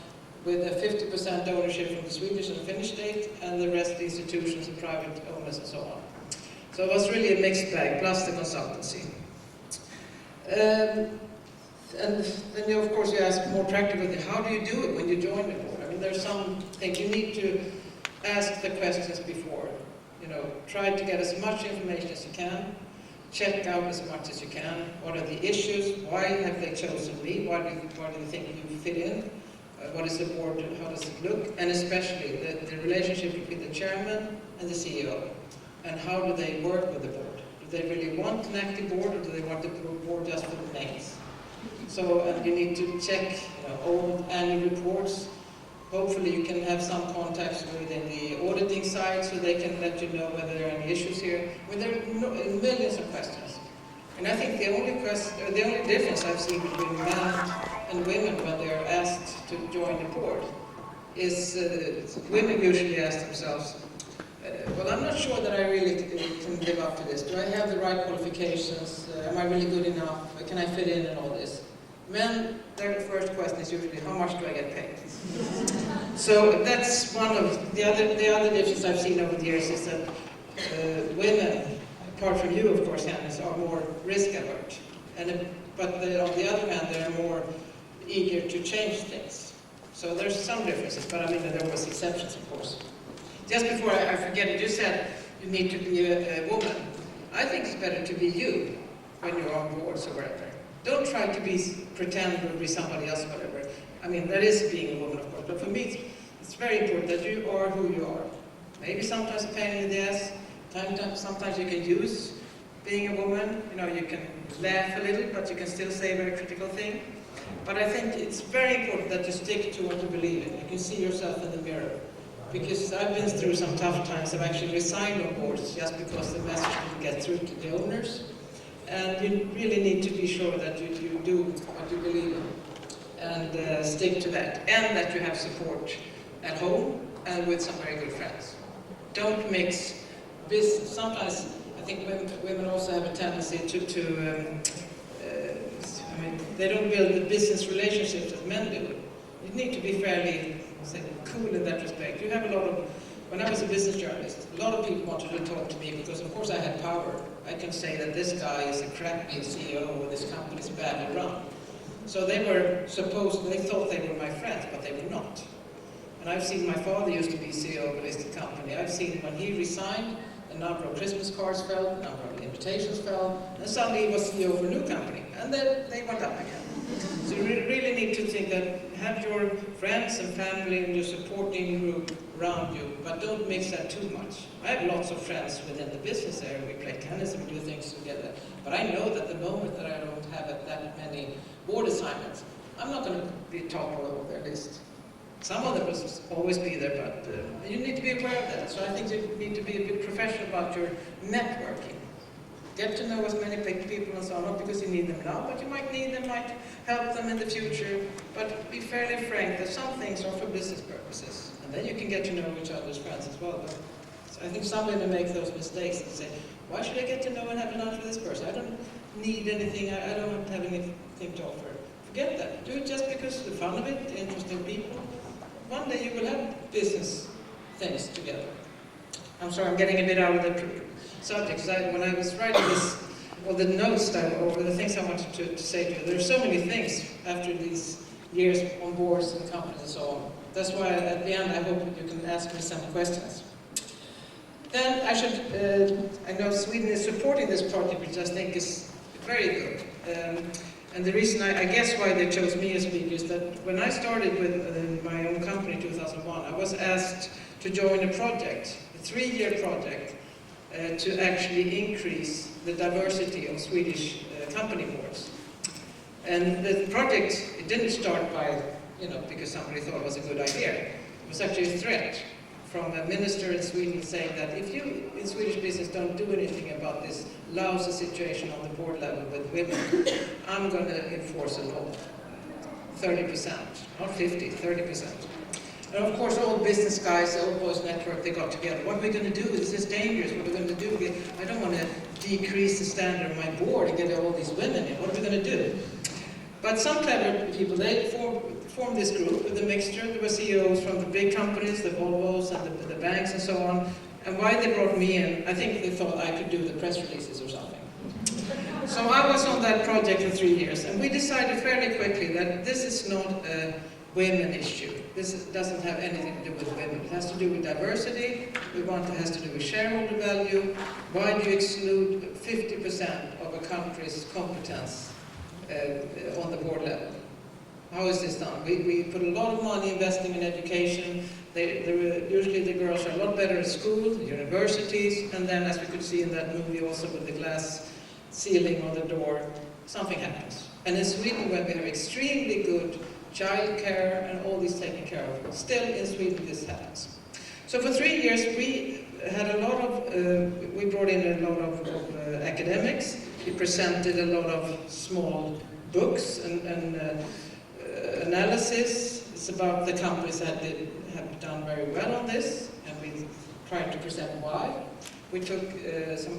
with a 50% ownership from the Swedish and Finnish state, and the rest institutions and private owners and so on. So it was really a mixed bag, plus the consultancy. And then of course you ask more practically, how do you do it when you join the board? I mean, there's some things you need to ask the questions before. Try to get as much information as you can, check out as much as you can. What are the issues? Why have they chosen me? Why do you think you fit in? What is the board? How does it look? And especially the relationship between the chairman and the CEO. And how do they work with the board? Do they really want an active board, or do they want the board just for the names? So you need to check old annual reports. Hopefully you can have some contacts within the auditing side, so they can let you know whether there are any issues here. I mean, there are millions of questions. And I think the only difference I've seen between men and women when they are asked to join the board is women usually ask themselves, well, I'm not sure that I really can live up to this. Do I have the right qualifications? Am I really good enough? Can I fit in and all this? Men, their first question is usually, how much do I get paid? So that's one of the other difference I've seen over the years, is that women, apart from you, of course, Hannes, are more risk alert. But on the other hand, they're more eager to change things. So there's some differences, but I mean, there are always exceptions, of course. Just before I forget it, you said you need to be a woman. I think it's better to be you when you're on boards or wherever. Don't try to pretend or be somebody else, whatever. I mean, that is being a woman, of course. But for me, it's very important that you are who you are. Maybe sometimes a pain in the ass. Sometimes you can use being a woman. You can laugh a little, but you can still say a very critical thing. But I think it's very important that you stick to what you believe in. You can see yourself in the mirror. Because I've been through some tough times. I've actually resigned on boards just because the message didn't get through to the owners. And you really need to be sure that you do what you believe in. and stick to that. And that you have support at home and with some very good friends. Don't mix business. Sometimes I think women also have a tendency I mean, they don't build the business relationships as men do. You need to be fairly, say, cool in that respect. You have a lot of, when I was a business journalist, a lot of people wanted to talk to me because of course I had power. I can say that this guy is a crappy CEO or this company is badly run. So they thought they were my friends, but they were not. And I've seen my father used to be CEO of a listed company. I've seen when he resigned, the number of Christmas cards fell, the number of invitations fell, and suddenly he was CEO of a new company, and then they went up again. So you really need to think that have your friends and family and your supporting group around you, but don't mix that too much. I have lots of friends within the business area. We play tennis and we do things together. But I know that the moment that I don't have that many board assignments, I'm not going to be top of their list. Some of them will always be there, but you need to be aware of that. So I think you need to be a bit professional about your networking. Get to know as many people and so on, not because you need them now, but you might need them, might help them in the future. But be fairly frank that some things are for business purposes. And then you can get to know each other's friends as well. But I think some women make those mistakes and say, why should I get to know and have lunch with this person? I don't need anything, I don't have anything to offer. Forget that. Do it just because of the fun of it, the interesting people. One day you will have business things together. I'm sorry, I'm getting a bit out of the subject, because when I was writing this, or the notes or the things I wanted to say to you, there are so many things after these years on boards and companies and so on. That's why at the end I hope you can ask me some questions. Then I know Sweden is supporting this project, which I think is very good. And the reason I guess why they chose me as speaker is that when I started with my own company in 2001, I was asked to join a project, a 3-year project, to actually increase the diversity of Swedish company boards. And the project, it didn't start by, because somebody thought it was a good idea. It was actually a threat from a minister in Sweden saying that if you in Swedish business don't do anything about this lousy situation on the board level with women, I'm going to enforce a law. 30%, not 50, 30%. And of course all business guys, the Old Boys Network, they got together. What are we going to do? This is dangerous. What are we going to do? I don't want to decrease the standard of my board and get all these women in. What are we going to do? But some clever people, they formed this group with a mixture. There were CEOs from the big companies, the Volvos and the banks and so on. And why they brought me in, I think they thought I could do the press releases or something. So I was on that project for 3 years, and we decided fairly quickly that this is not a women issue. This doesn't have anything to do with women. It has to do with diversity. It has to do with shareholder value. Why do you exclude 50% of a country's competence on the board level? How is this done? We put a lot of money investing in education. Usually the girls are a lot better at school, universities, and then as we could see in that movie also with the glass ceiling on the door, something happens. And in Sweden, when we have extremely good child care and all these taken care of, still in Sweden this happens. So for 3 years we had a lot of, we brought in a lot of academics. We presented a lot of small books and analysis. It's about the companies that have done very well on this, and we tried to present why. We took some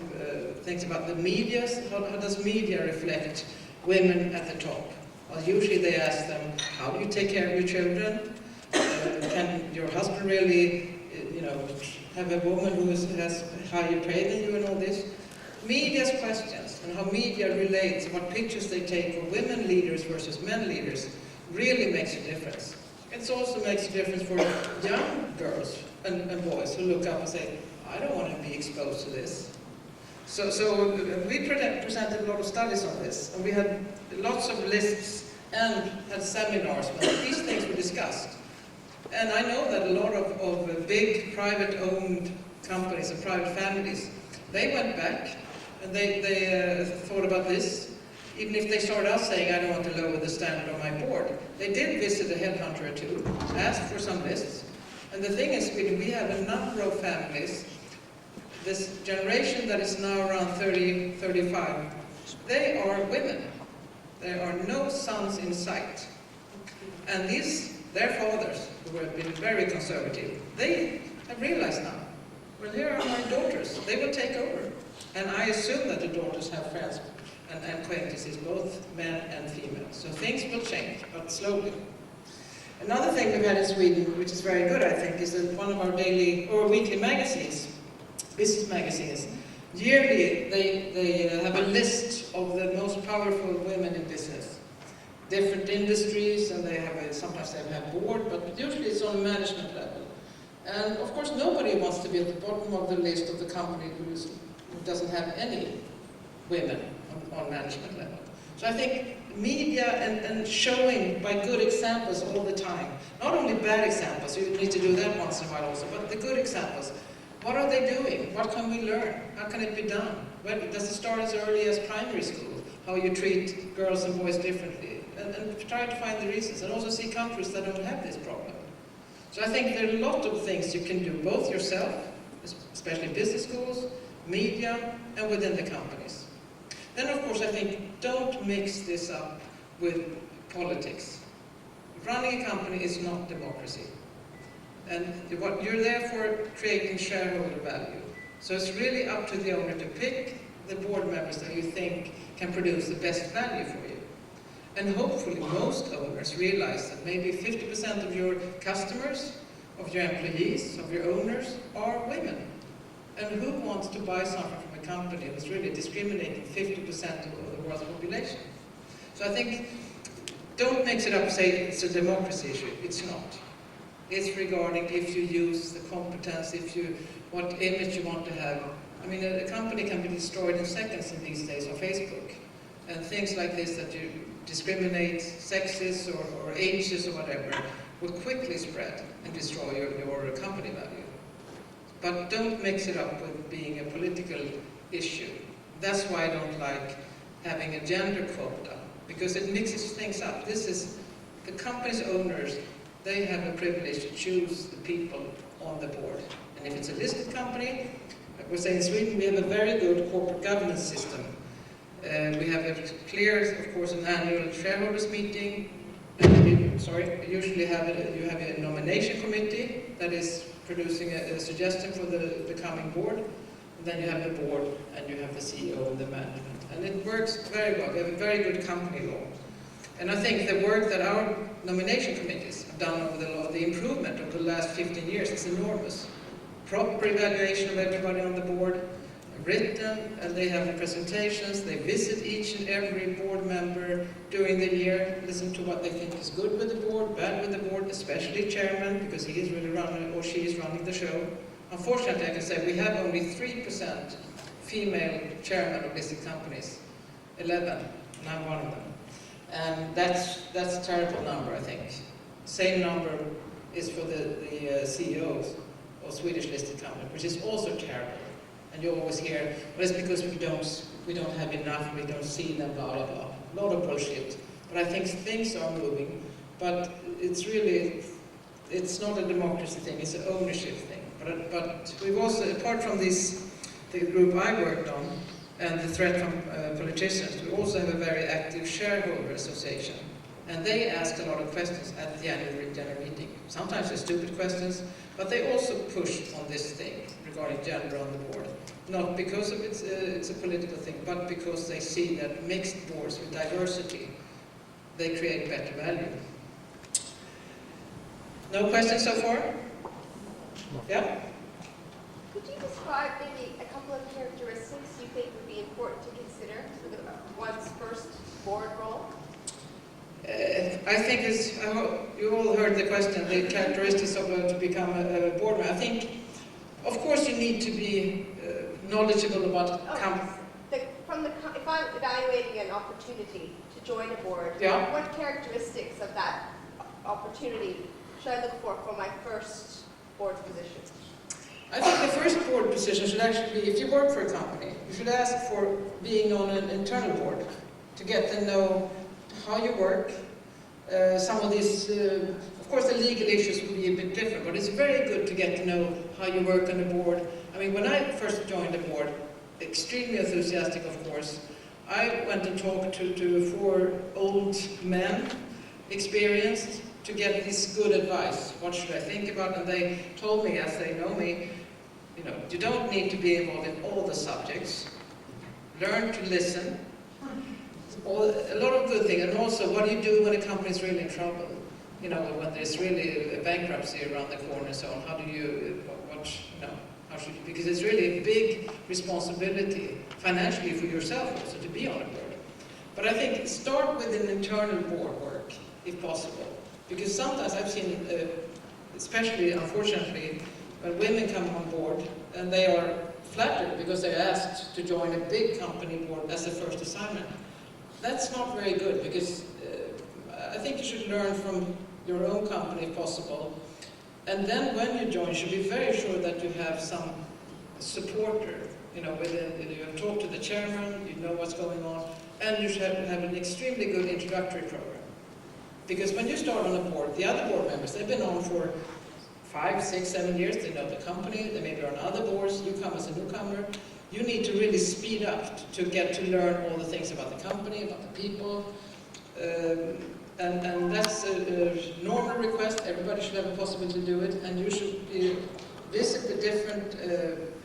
things about the media. How does media reflect women at the top? Well, usually they ask them, how do you take care of your children? Can your husband really, have a woman who has higher pay than you and all this? Media's questions and how media relates, what pictures they take for women leaders versus men leaders really makes a difference. It also makes a difference for young girls and boys who look up and say, I don't want to be exposed to this. So we presented a lot of studies on this, and we had lots of lists and had seminars when these things were discussed. And I know that a lot of big private-owned companies and private families, they went back and they thought about this. Even if they started out saying, I don't want to lower the standard on my board, they did visit a headhunter or two, asked for some lists. And the thing is, we have a number of families, this generation that is now around 30, 35, they are women. There are no sons in sight. And their fathers, who have been very conservative, they have realized now, well, here are my daughters, they will take over. And I assume that the daughters have friends and acquaintances, both men and female. So things will change, but slowly. Another thing we've had in Sweden, which is very good, I think, is that one of our daily or weekly magazines, business magazines, yearly they have a list of the most powerful women in business. Different industries, and sometimes they have board, but usually it's on a management level. And of course, nobody wants to be at the bottom of the list of the company who doesn't have any women on management level. So I think media and showing by good examples all the time, not only bad examples, you need to do that once in a while also, but the good examples. What are they doing? What can we learn? How can it be done? Does it start as early as primary school? How you treat girls and boys differently? And try to find the reasons, and also see countries that don't have this problem. So I think there are a lot of things you can do, both yourself, especially business schools, media, and within the companies. Then, of course, I think don't mix this up with politics. Running a company is not democracy. And you're there for creating shareholder value. So it's really up to the owner to pick the board members that you think can produce the best value for you. And hopefully most owners realize that maybe 50% of your customers, of your employees, of your owners are women. And who wants to buy something from a company that's really discriminating 50% of the world's population? So I think, don't mix it up and say it's a democracy issue. It's not. It's regarding if you use the competence, what image you want to have. I mean, a company can be destroyed in seconds in these days on Facebook. And things like this that you discriminate sexes or ages or whatever will quickly spread and destroy your company value. But don't mix it up with being a political issue. That's why I don't like having a gender quota, because it mixes things up. This is the company's owners, they have a privilege to choose the people on the board. And if it's a listed company, like we say in Sweden, we have a very good corporate governance system. We have a clear, of course, an annual shareholders meeting. Usually you have a nomination committee that is producing a suggestion for the coming board. And then you have the board, and you have the CEO and the management. And it works very well. We have a very good company law. And I think the work that our nomination committees have done over the improvement over the last 15 years is enormous. Proper evaluation of everybody on the board, written, and they have the presentations. They visit each and every board member during the year, listen to what they think is good with the board, bad with the board, especially chairman, because he is really running, or she is running the show. Unfortunately, I can say we have only 3% female chairman of listed companies, 11, and I'm one of them. And that's a terrible number, I think. Same number is for the CEOs of Swedish listed companies, which is also terrible. And you always hear, well, it's because we don't have enough, we don't see them, blah, blah, blah. A lot of bullshit. But I think things are moving. But it's not a democracy thing, it's an ownership thing. But we've also, apart from this, the group I worked on, and the threat from politicians, we also have a very active shareholder association. And they ask a lot of questions at the annual general meeting. Sometimes they're stupid questions, but they also push on this thing regarding gender on the board. Not because of it's a political thing, but because they see that mixed boards with diversity, they create better value. No questions so far? Yeah? Could you describe maybe a couple of characteristics you think would be important to consider for one's first board role? I think I hope you all heard the question, the characteristics of to become a board member. I think, of course, you need to be knowledgeable about if I'm evaluating an opportunity to join a board, yeah. What characteristics of that opportunity should I look for my first board position? I think the first board position should actually be, if you work for a company, you should ask for being on an internal board to get to know how you work. Some of these, of course the legal issues will be a bit different, but it's very good to get to know how you work on the board. I mean, when I first joined the board, extremely enthusiastic of course, I went and talked to 4 old men, experienced, to get this good advice. What should I think about? And they told me, as they know me, you know, you don't need to be involved in all the subjects. Learn to listen. A lot of good things. And also, what do you do when a company is really in trouble? You know, when there's really a bankruptcy around the corner and so on, how do you, how should you, because it's really a big responsibility financially for yourself also to be on a board. But I think start with an internal board work, if possible. Because sometimes I've seen, especially unfortunately, when women come on board and they are flattered because they're asked to join a big company board as a first assignment. That's not very good, because I think you should learn from your own company if possible. And then when you join, you should be very sure that you have some supporter, you know, you have talked to the chairman, you know what's going on, and you should have an extremely good introductory program. Because when you start on a board, the other board members, they've been on for 5, 6, 7 years, they know the company, they maybe are on other boards, you come as a newcomer. You need to really speed up to get to learn all the things about the company, about the people. And that's a normal request. Everybody should have a possibility to do it. And you should visit the different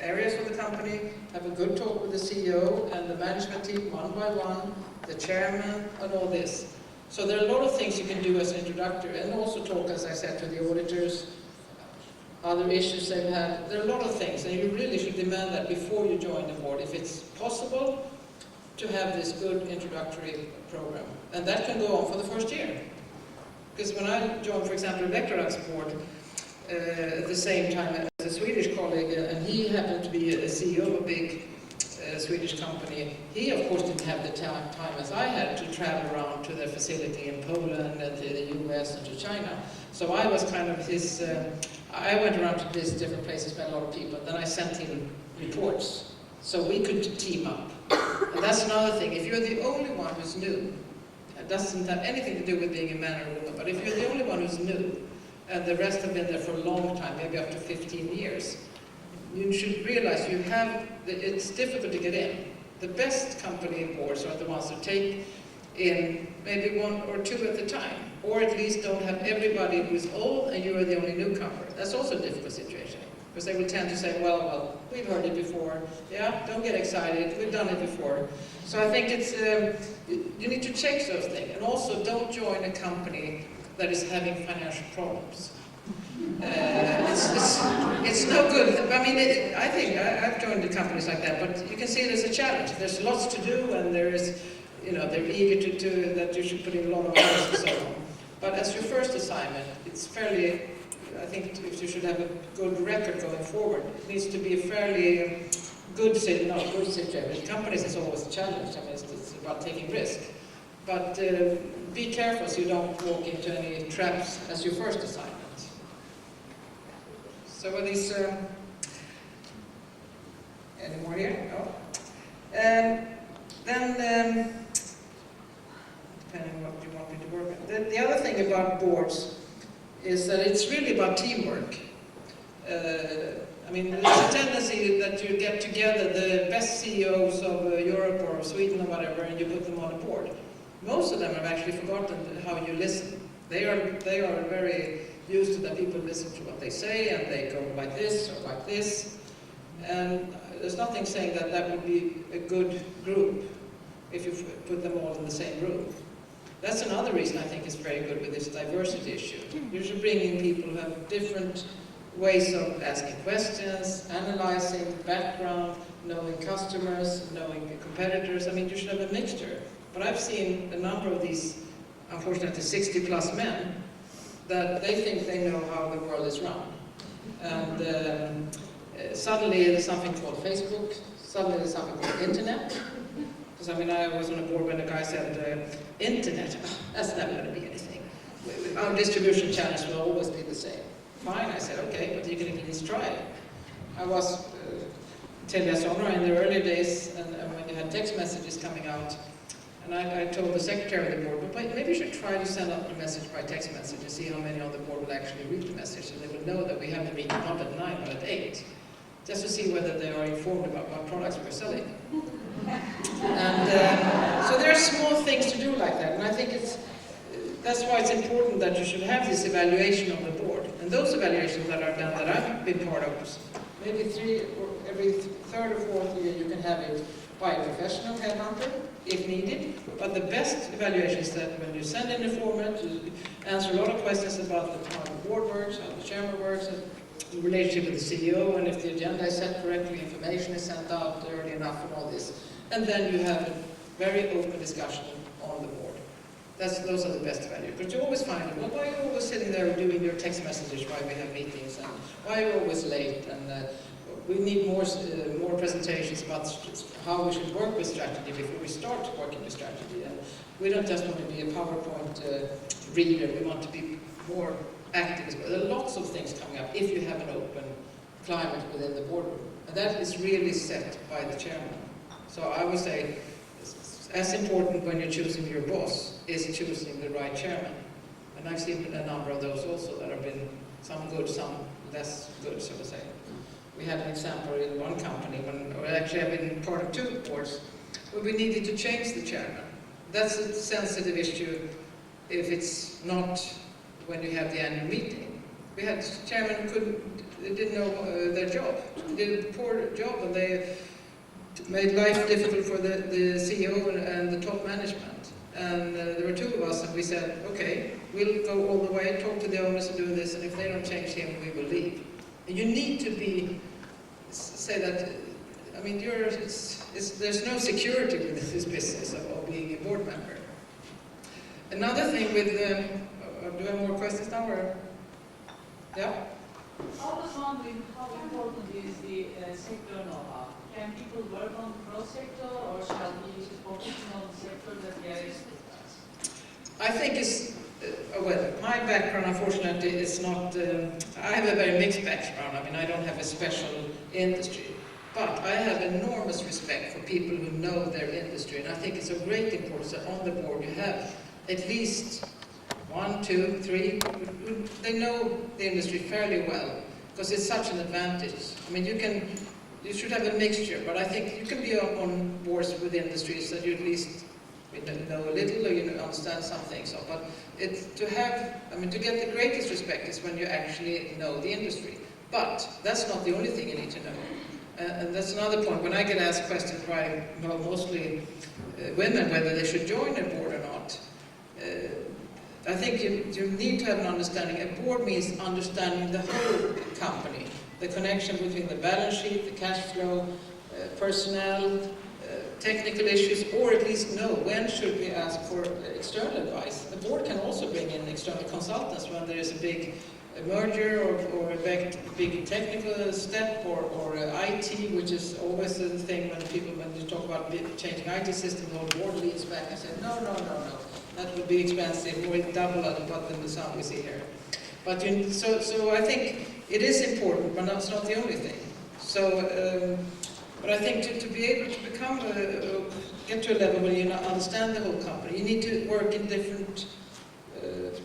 areas of the company, have a good talk with the CEO and the management team one by one, the chairman, and all this. So there are a lot of things you can do as an introductory, and also talk, as I said, to the auditors, other issues they've had. There are a lot of things, and you really should demand that before you join the board, if it's possible, to have this good introductory program. And that can go on for the first year. Because when I joined, for example, Direktorler's board, at the same time as a Swedish colleague, and he happened to be a CEO of a big Swedish company, he of course didn't have the time as I had to travel around to their facility in Poland and to the US and to China. So I was kind of his, I went around to these different places, met a lot of people, then I sent him reports. So we could team up. And that's another thing, if you're the only one who's new, it doesn't have anything to do with being a man or a woman, but if you're the only one who's new, and the rest have been there for a long time, maybe up to 15 years, you should realize it's difficult to get in. The best company boards are the ones who take in maybe 1 or 2 at a time, or at least don't have everybody who's old and you are the only newcomer. That's also a difficult situation, because they will tend to say, well, we've heard it before. Yeah, don't get excited, we've done it before. So I think it's, you need to check those things. And also, don't join a company that is having financial problems. It's no good. I mean, I think I've joined the companies like that, but you can see it as a challenge. There's lots to do, and there is, you know, they're eager to that you should put in a lot of hours and so on. But as your first assignment, it's fairly, I think if you should have a good record going forward, it needs to be a fairly good situation. Companies is always a challenge. I mean, it's about taking risk. But be careful so you don't walk into any traps as your first assignment. So are these, any more here? No. Then, depending on what you want me to work on. The other thing about boards is that it's really about teamwork. I mean, there's a tendency that you get together the best CEOs of Europe or Sweden or whatever, and you put them on a board. Most of them have actually forgotten how you listen. They are very used to that people listen to what they say, and they go like this or like this. And there's nothing saying that that would be a good group if you put them all in the same room. That's another reason I think it's very good with this diversity issue. You should bring in people who have different ways of asking questions, analyzing background, knowing customers, knowing competitors. I mean, you should have a mixture. But I've seen a number of these, unfortunately, 60-plus men that they think they know how the world is run. And suddenly there's something called Facebook, suddenly there's something called Internet. Because I mean, I was on a board when a guy said, Internet, that's never going to be anything. Our distribution channels will always be the same. Fine, I said, okay, but you can at least try it. I was Telia Sonera in the early days, and when you had text messages coming out, and I told the secretary of the board, but maybe you should try to send out the message by text message and see how many on the board will actually read the message, so they will know that we have the meeting not at 9 but at 8, just to see whether they are informed about what products we're selling. And so there are small things to do like that, and I think it's that's why it's important that you should have this evaluation of the board. And those evaluations that are done that I've been part of, maybe every third or fourth year you can have it by a professional headhunter, if needed. But the best evaluation is that when you send in a format, you answer a lot of questions about how the board works, how the chairman works, the relationship with the CEO, and if the agenda is set correctly, information is sent out early enough and all this. And then you have a very open discussion on the board. Those are the best values. But you always find, well, why are you always sitting there doing your text messages while we have meetings, and why are you always late? And we need more presentations about how we should work with strategy before we start working with strategy. And we don't just want to be a PowerPoint reader, we want to be more active as well. There are lots of things coming up if you have an open climate within the boardroom. And that is really set by the chairman. So I would say, as important when you're choosing your boss is choosing the right chairman. And I've seen a number of those also that have been some good, some less good, so to say. We had an example in one company when, or actually I've been part of 2 boards, where we needed to change the chairman. That's a sensitive issue if it's not when you have the annual meeting. We had chairman who didn't know their job. They did a poor job, and they made life difficult for the CEO and the top management. And there were 2 of us, and we said, okay, we'll go all the way, talk to the owners and do this, and if they don't change him, we will leave. And you need to say that, I mean, there's no security with this business of being a board member. Another thing with, do I have more questions now, or? Yeah? I was wondering how important is the sector know-how? Can people work on the cross-sector, or shall we focus on the sector that they are experts? I think it's, well, my background, unfortunately, is not, I have a very mixed background. I mean, I don't have a special industry. But I have enormous respect for people who know their industry. And I think it's of great importance that on the board you have at least 1, 2, 3, they know the industry fairly well, because it's such an advantage. I mean, you should have a mixture, but I think you can be on boards with industries that you at least know a little, or you understand some things. But to get the greatest respect is when you actually know the industry. But that's not the only thing you need to know. And that's another point. When I get asked questions by mostly women whether they should join a board or not, I think you need to have an understanding. A board means understanding the whole company, the connection between the balance sheet, the cash flow, personnel, technical issues, or at least know when should we ask for external advice. The board can also bring in external consultants when there is a big merger or a big technical step, or IT, which is always the thing when you talk about changing IT systems, the whole board leans back and says, no, that would be expensive, or double what the sum we see here. But so I think it is important, but it's not the only thing. So, but I think to be able to become get to a level where you understand the whole company, you need to work in different.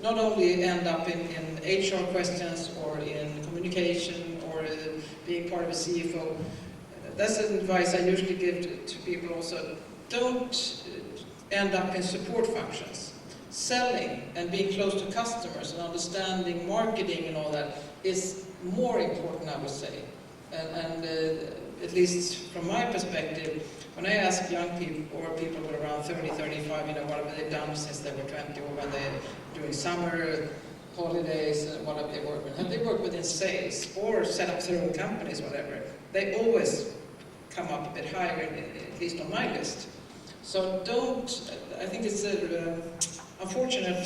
Not only end up in HR questions or in communication or being part of a CFO. That's an advice I usually give to people also. Don't end up in support functions. Selling and being close to customers and understanding marketing and all that is more important, I would say. And at least from my perspective, when I ask young people or people who are around 30, 35, what have they done since they were 20, or when they're doing summer holidays, what have they worked with? Have they worked within sales or set up their own companies, whatever? They always come up a bit higher, at least on my list. So I think it's an unfortunate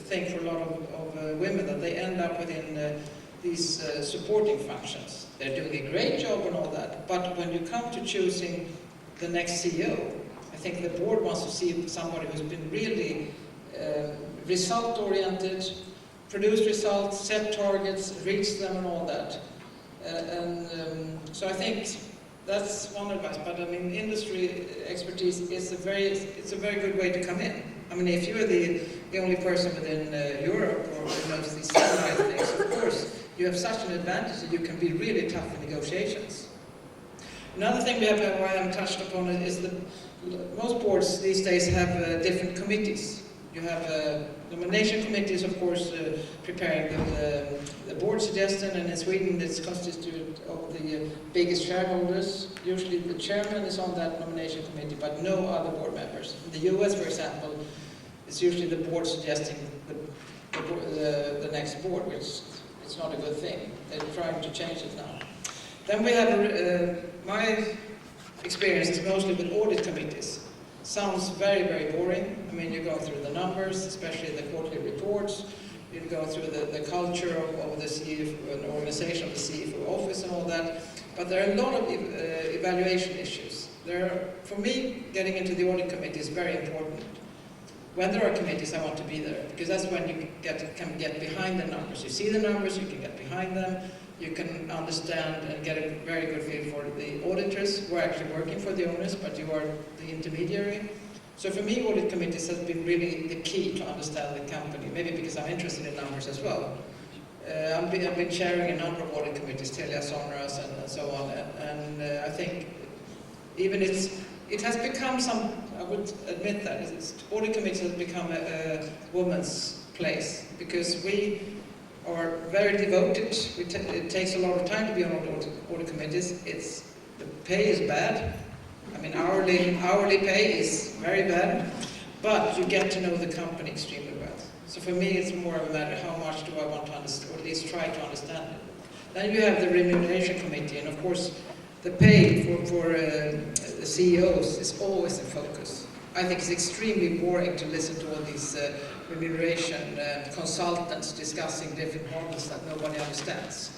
thing for a lot of women that they end up within these supporting functions. They're doing a great job and all that, but when you come to choosing the next CEO, I think the board wants to see somebody who's been really result-oriented, produced results, set targets, reached them and all that. So I think that's one advice, but I mean, industry expertise is it's a very good way to come in. I mean, if you're the only person within Europe or who knows these satellite things, of course, you have such an advantage that you can be really tough in negotiations. Another thing we have, I haven't touched upon, is that most boards these days have different committees. You have nomination committee is, of course, preparing the board suggestion, and in Sweden it's constituted of the biggest shareholders. Usually the chairman is on that nomination committee, but no other board members. In the US, for example, it's usually the board suggesting the next board, which is not a good thing. They're trying to change it now. Then we have, my experience is mostly with audit committees. Sounds very, very boring. I mean, you go through the numbers, especially the quarterly reports. You go through the culture of the CFO, an organization of the CFO office and all that. But there are a lot of evaluation issues. For me, getting into the audit committee is very important. When there are committees, I want to be there, because that's when you can get behind the numbers. You see the numbers, you can get behind them, you can understand and get a very good feel for the auditors who are actually working for the owners, but you are the intermediary. So for me, audit committees has been really the key to understand the company, maybe because I'm interested in numbers as well. I've been chairing a number of audit committees, Telia, Sonras, and so on, and I think even it has become I would admit that, audit committees has become a woman's place, because we are very devoted. It takes a lot of time to be on audit committees. The pay is bad. I mean, hourly pay is very bad, but you get to know the company extremely well. So for me, it's more of a matter how much do I want to understand, or at least try to understand it. Then you have the remuneration committee, and of course, the pay for the CEOs is always in focus. I think it's extremely boring to listen to all these remuneration consultants discussing different models that nobody understands.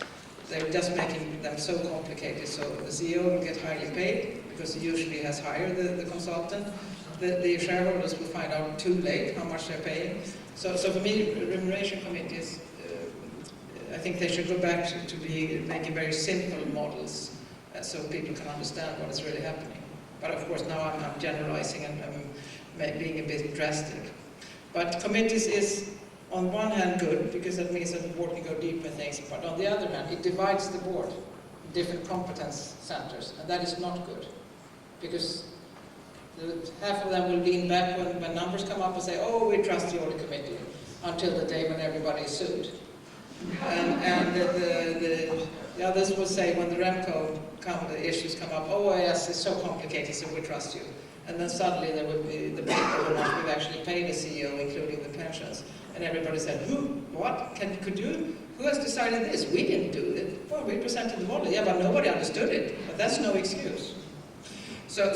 They're just making them so complicated. So the CEO will get highly paid because he usually has hired the consultant. The shareholders will find out too late how much they're paying. So for me, remuneration committees, I think they should go back to making very simple models so people can understand what is really happening. But of course now I'm generalizing and I'm being a bit drastic. But committees is on one hand good, because that means that the board can go deep in things, but on the other hand it divides the board in different competence centers, and that is not good. Because half of them will lean back when numbers come up and say, oh, we trust the audit committee, until the day when everybody is sued. And the others will say, when the REMCO the issues come up, oh yes, it's so complicated, so we trust you. And then suddenly there will be the people who have actually paid the CEO, including the pensions. And everybody said, who? What? Could you? Who has decided this? We didn't do it. Well, we presented the model. Yeah, but nobody understood it. But that's no excuse. So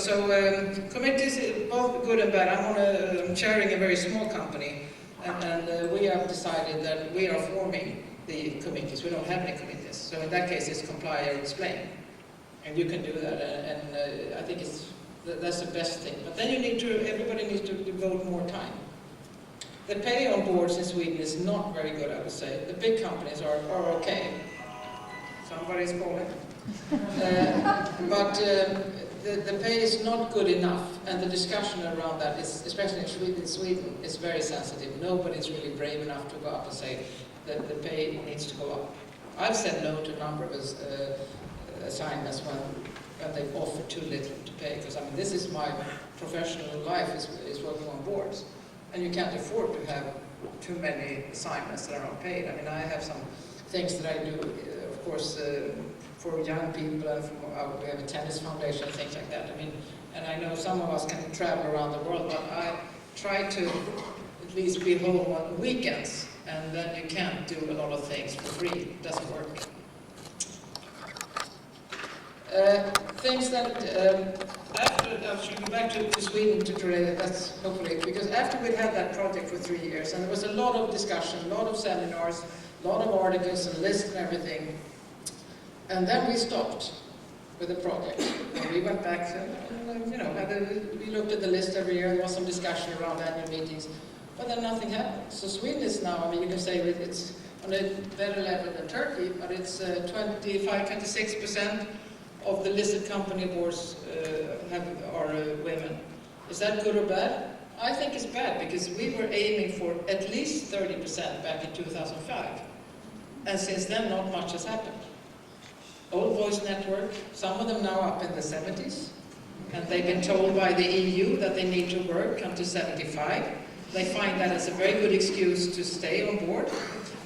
committees, both good and bad. I'm chairing a very small company, and we have decided that we are forming the committees. We don't have any committees. So in that case, it's comply or explain. And you can do that, and I think that's the best thing. But then everybody needs to devote more time. The pay on boards in Sweden is not very good, I would say. The big companies are okay. Somebody's calling. But the pay is not good enough, and the discussion around that is, especially in Sweden, is very sensitive. Nobody's really brave enough to go up and say that the pay needs to go up. I've said no to a number of assignments when they've offered too little to pay, because I mean, this is my professional life is working on boards. And you can't afford to have too many assignments that are unpaid. I mean, I have some things that I do, of course, for young people, and we have a tennis foundation, things like that. I mean, and I know some of us can travel around the world, but I try to at least be home on weekends, and then you can't do a lot of things for free. It doesn't work. Things that, I should go back to Sweden today, that's hopefully, because after we'd had that project for 3 years, and there was a lot of discussion, a lot of seminars, a lot of articles and lists and everything, and then we stopped with the project. And we went back and we looked at the list every year, there was some discussion around annual meetings, but then nothing happened. So Sweden is now, I mean, you can say it's on a better level than Turkey, but it's 26% of the listed company boards are women. Is that good or bad? I think it's bad, because we were aiming for at least 30% back in 2005. And since then, not much has happened. Old Boys Network, some of them now up in the 70s, and they've been told by the EU that they need to work until 75. they find that as a very good excuse to stay on board,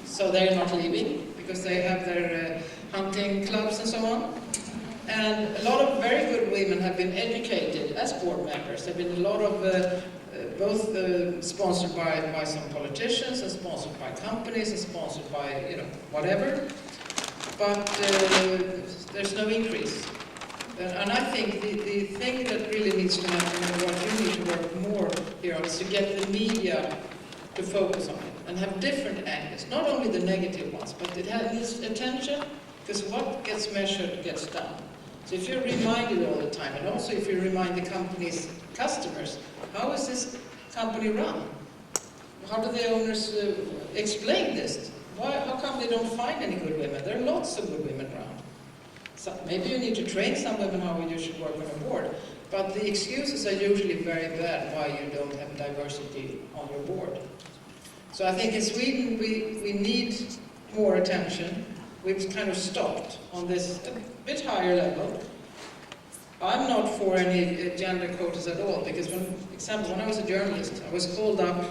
so they're not leaving, because they have their hunting clubs and so on. And a lot of very good women have been educated as board members. There have been a lot of both sponsored by some politicians, and sponsored by companies, and sponsored by, you know, whatever. But there's no increase. And I think the thing that really needs to happen, and what you need to work more here on, is to get the media to focus on it and have different angles, not only the negative ones, but it has attention, because what gets measured gets done. So if you're reminded all the time, and also if you remind the company's customers, how is this company run? How do the owners explain this? How come they don't find any good women? There are lots of good women around. So maybe you need to train some women how you should work on a board, but the excuses are usually very bad why you don't have diversity on your board. So I think in Sweden we need more attention. We've kind of stopped on this a bit higher level. I'm not for any gender quotas at all, because when I was a journalist, I was called up,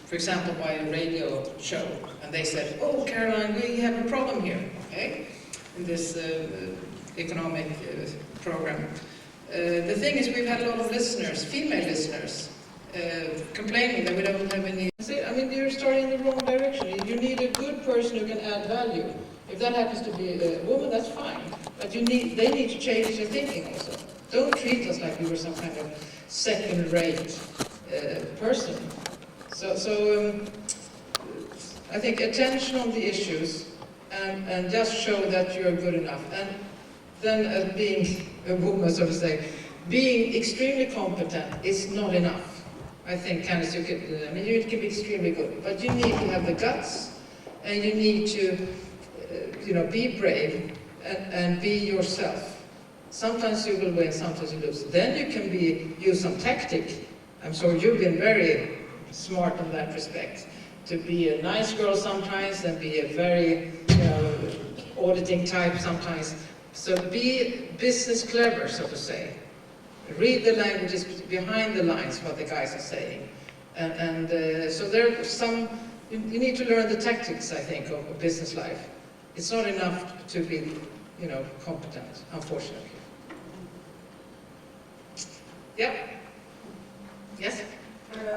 for example, by a radio show, and they said, "Oh, Caroline, we have a problem here," okay, in this economic program. The thing is, we've had a lot of listeners, female listeners, complaining that we don't have any. I mean, you're starting in the wrong direction. You need a good person who can add value. If that happens to be a woman, that's fine. But they need to change their thinking also. Don't treat us like we were some kind of second-rate person. So I think attention on the issues, and just show that you're good enough. And then being a woman, so to say, being extremely competent is not enough. I think, Candice, you can be extremely good, but you need to have the guts, and you need to, be brave and be yourself. Sometimes you will win, sometimes you lose. Then you can use some tactic. I'm sure you've been very smart in that respect. To be a nice girl sometimes, and be a very, auditing type sometimes. So be business clever, so to say. Read the languages behind the lines, what the guys are saying. And so there are some, you need to learn the tactics, I think, of business life. It's not enough to be, competent, unfortunately. Yep. Yes?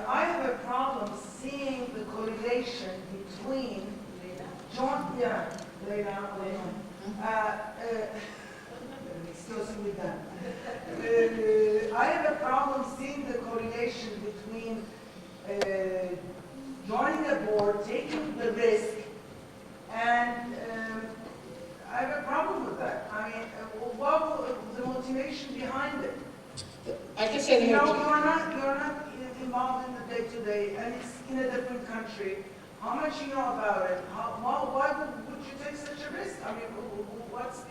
I have a problem seeing the correlation between exclusively done. I have a problem seeing the correlation between joining a board, taking the risk, and I have a problem with that. I mean, what was the motivation behind it? I can say you're not involved in the day-to-day, and it's in a different country. How much you know about it? Why would you take such a risk? I mean, what's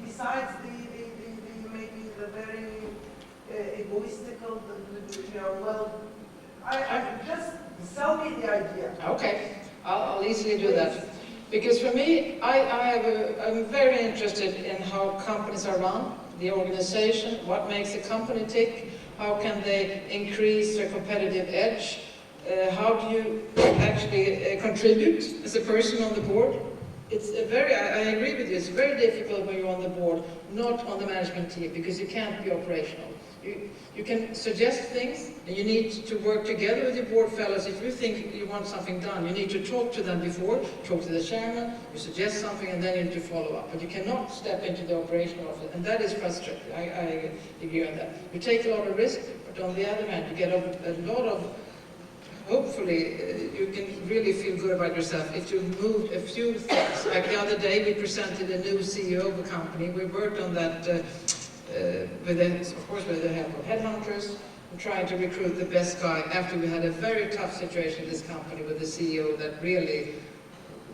besides maybe the very egoistical, I just sell me the idea. Okay, I'll easily do that. Because for me, I'm very interested in how companies are run, the organization, what makes a company tick, how can they increase their competitive edge, how do you actually contribute as a person on the board. It's I agree with you, it's very difficult when you're on the board, not on the management team, because you can't be operational. You can suggest things, and you need to work together with your board fellows. If you think you want something done, you need to talk to them before, talk to the chairman, you suggest something, and then you need to follow up. But you cannot step into the operational office, and that is frustrating. I agree on that. You take a lot of risk, but on the other hand, you get a lot of, hopefully, you can really feel good about yourself if you moved a few things. Like the other day, we presented a new CEO of a company. We worked on that with the help of headhunters, and trying to recruit the best guy after we had a very tough situation in this company with the CEO that really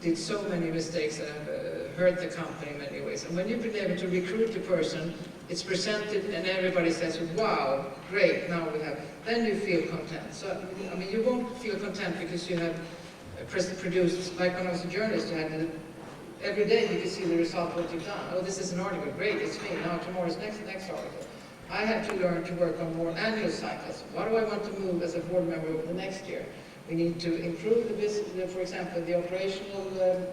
did so many mistakes that have hurt the company in many ways. And when you've been able to recruit a person, it's presented and everybody says, wow, great, now we have, then you feel content. So, I mean, you won't feel content because you have produced, like when I was a journalist, you had every day you could see the result of what you've done. Oh, this is an article, great, it's me, now tomorrow's next article. I have to learn to work on more annual cycles. What do I want to move as a board member over the next year? We need to improve the business, for example, the operational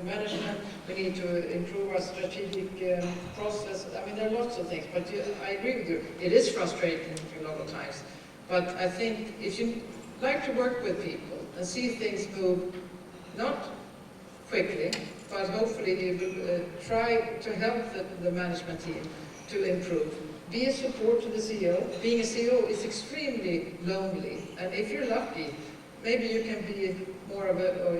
management. We need to improve our strategic process. I mean, there are lots of things, but I agree with you. It is frustrating a lot of times. But I think if you like to work with people and see things move, not quickly, but hopefully you will try to help the management team to improve. Be a support to the CEO. Being a CEO is extremely lonely, and if you're lucky, maybe you can be more of a, or,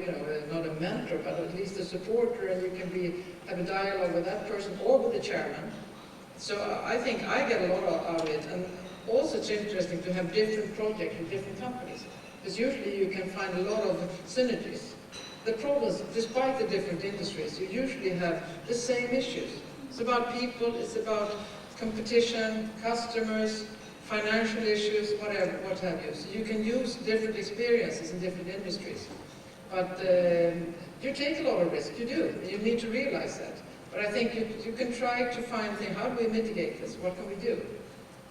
not a mentor, but at least a supporter, and you can have a dialogue with that person or with the chairman. So I think I get a lot out of it, and also it's interesting to have different projects with different companies, because usually you can find a lot of synergies. The problems, despite the different industries, you usually have the same issues. It's about people, it's about competition, customers, financial issues, whatever, what have you. So you can use different experiences in different industries. But you take a lot of risk, you do. You need to realize that. But I think you can try to find things, how do we mitigate this? What can we do?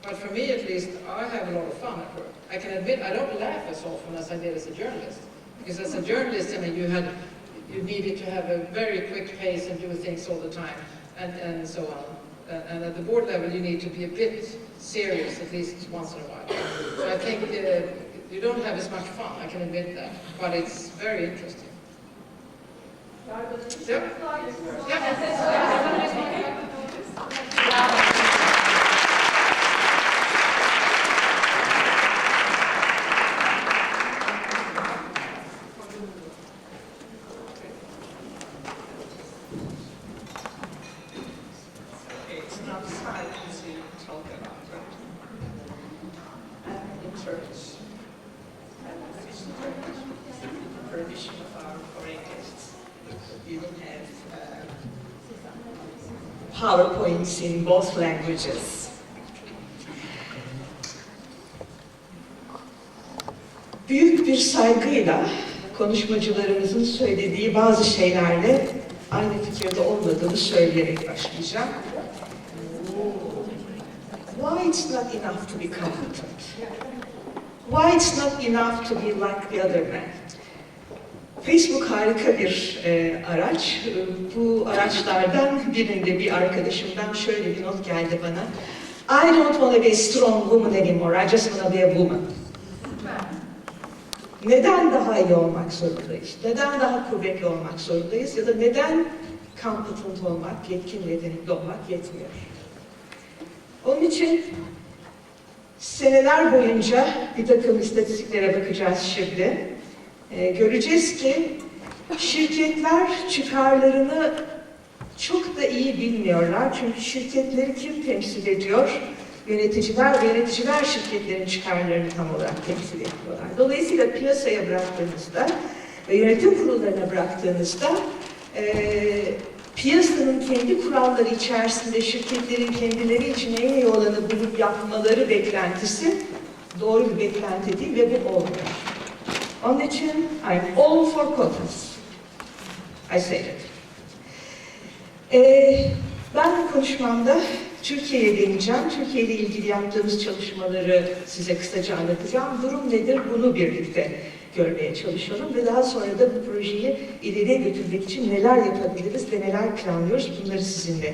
But for me at least, I have a lot of fun at work. I can admit, I don't laugh as often as I did as a journalist. Because as a journalist, I mean, you needed to have a very quick pace and do things all the time, and so on. And at the board level, you need to be a bit serious, at least once in a while. So I think you don't have as much fun, I can admit that, but it's very interesting. It's not silence you talk about, right? In Turkish. Permission of our foreign guests. We will have PowerPoints in both languages. Büyük bir saygıyla konuşmacılarımızın söylediği bazı şeylerle aynı fikirde olmadığını söyleyerek başlayacağım. Why it's not enough to be competent? Why it's not enough to be like the other man? Facebook harika bir araç. Bu araçlardan birinde bir arkadaşımdan şöyle bir not geldi bana. I don't want to be a strong woman anymore. I just want to be a woman. Neden daha iyi olmak zorundayız? Neden daha kuvvetli olmak zorundayız? Ya da neden competent olmak, yetkin yetenekli olmak yetmiyor? Onun için seneler boyunca bir takım istatistiklere bakacağız şimdi. Göreceğiz ki şirketler çıkarlarını çok da iyi bilmiyorlar. Çünkü şirketleri kim temsil ediyor? Yöneticiler ve yöneticiler şirketlerin çıkarlarını tam olarak temsil ediyorlar. Dolayısıyla piyasaya bıraktığınızda ve yönetim kurullarına bıraktığınızda piyasanın kendi kuralları içerisinde şirketlerin kendileri için en iyi olanı bulup yapmaları beklentisi doğru bir beklenti değil ve bu olmuyor. Onun için I'm all for quotas. I say that. Ben konuşmamda Türkiye'ye değineceğim. Türkiye ile ilgili yaptığımız çalışmaları size kısaca anlatacağım. Durum nedir? Bunu birlikte görmeye çalışalım ve daha sonra da bu projeyi ileriye götürmek için neler yapabiliriz ve neler planlıyoruz bunları sizinle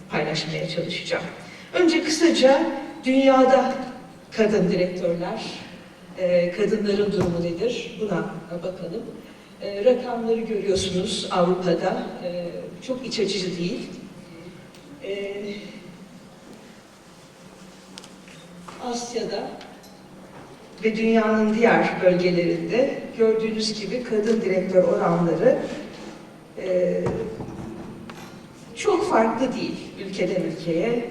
paylaşmaya çalışacağım. Önce kısaca dünyada kadın direktörler, kadınların durumu nedir? Buna bakalım. Rakamları görüyorsunuz Avrupa'da. Çok iç açıcı değil. Asya'da ve dünyanın diğer bölgelerinde gördüğünüz gibi kadın direktör oranları çok farklı değil. Ülkeden ülkeye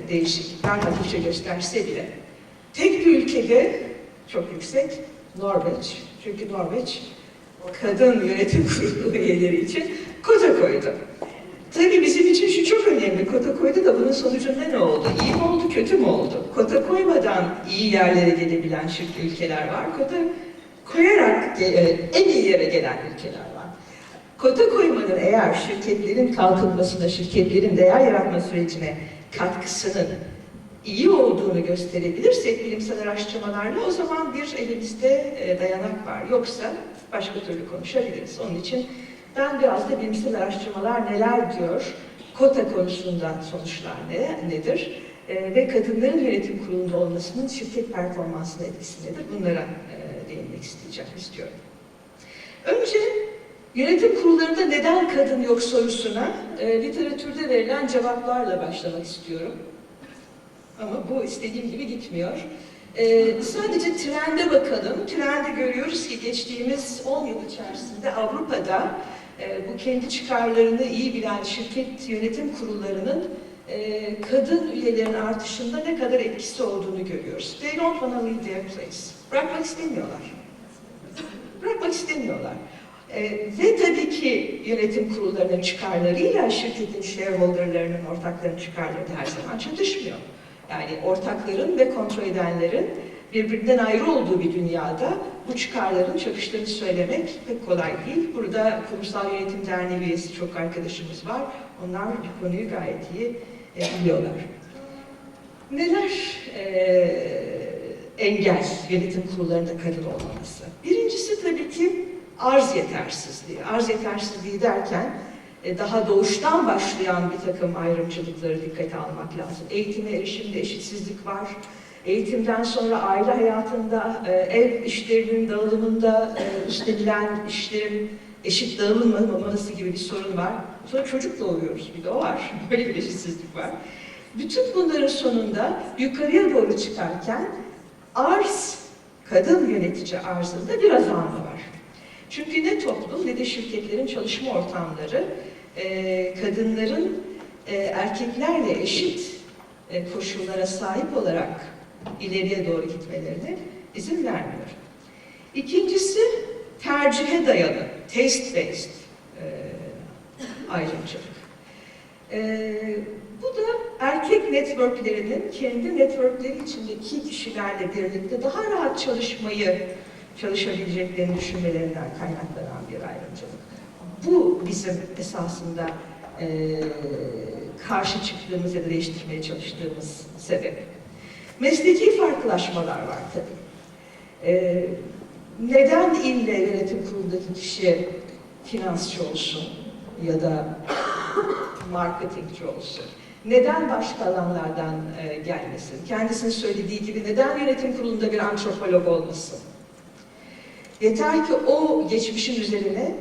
değişiklikler hafifçe gösterse bile. Tek bir ülkede çok yüksek, Norveç. Çünkü Norveç kadın yönetim kurulu üyeleri için kota koydu. Tabii bizim için şu çok önemli. Kota koydu da bunun sonucunda ne oldu? İyi mi oldu, kötü mü oldu? Kota koymadan iyi yerlere gelebilen ülkeler var. Kota koyarak en iyi yere gelen ülkeler var. Kota koymanın eğer şirketlerin kalkınmasına, şirketlerin değer yaratma sürecine katkısının iyi olduğunu gösterebilirsek bilimsel araştırmalarla o zaman bir elimizde dayanak var. Yoksa başka türlü konuşabiliriz. Onun için ben biraz da bilimsel araştırmalar neler diyor, kota konusunda sonuçlar nedir ve kadınların yönetim kurulunda olmasının şirket performansına etkisi nedir? Bunlara değinmek istiyorum. Önce yönetim kurullarında neden kadın yok sorusuna literatürde verilen cevaplarla başlamak istiyorum. Ama bu istediğim gibi gitmiyor. Sadece trende bakalım. Trendi görüyoruz ki geçtiğimiz 10 yıl içerisinde Avrupa'da bu kendi çıkarlarını iyi bilen şirket yönetim kurullarının kadın üyelerin artışında ne kadar etkisi olduğunu görüyoruz. They don't want to leave their place. Bırakmak istemiyorlar. Bırakmak istemiyorlar. Ve tabii ki yönetim kurullarının çıkarlarıyla şirketin shareholderlarının, ortaklarının çıkarları her zaman çatışmıyor. Yani ortakların ve kontrol edenlerin birbirinden ayrı olduğu bir dünyada bu çıkarların çakıştığını söylemek pek kolay değil. Burada Kurumsal Yönetim Derneği üyesi çok arkadaşımız var. Onlar bu konuyu gayet iyi biliyorlar. Neler engel yönetim kurullarında kadın olmaması? Birincisi tabii ki arz yetersizliği. Arz yetersizliği derken daha doğuştan başlayan bir takım ayrımcılıkları dikkate almak lazım. Eğitime erişimde eşitsizlik var. Eğitimden sonra aile hayatında, ev işlerinin dağılımında üstlenilen işlerin eşit dağılmaması gibi bir sorun var. Sonra çocuk doğuruyoruz, bir de o var. Böyle bir eşitsizlik var. Bütün bunların sonunda yukarıya doğru çıkarken arz, kadın yönetici arzında bir azalma var. Çünkü ne toplum ne de şirketlerin çalışma ortamları kadınların erkeklerle eşit koşullara sahip olarak ileriye doğru gitmelerine izin vermiyor. İkincisi tercihe dayalı, taste-based ayrımcılık. Bu da erkek networklerinin kendi networkleri içindeki kişilerle birlikte daha rahat çalışabileceklerini düşünmelerinden kaynaklanan bir ayrımcılık. Bu bizim esasında karşı çıktığımız ya da değiştirmeye çalıştığımız sebep. Mesleki farklılaşmalar var tabii. Neden ille yönetim kurulundaki kişi finansçı olsun ya da marketingçi olsun? Neden başka alanlardan gelmesin? Kendisinin söylediği gibi neden yönetim kurulunda bir antropolog olmasın? Yeter ki o geçmişin üzerine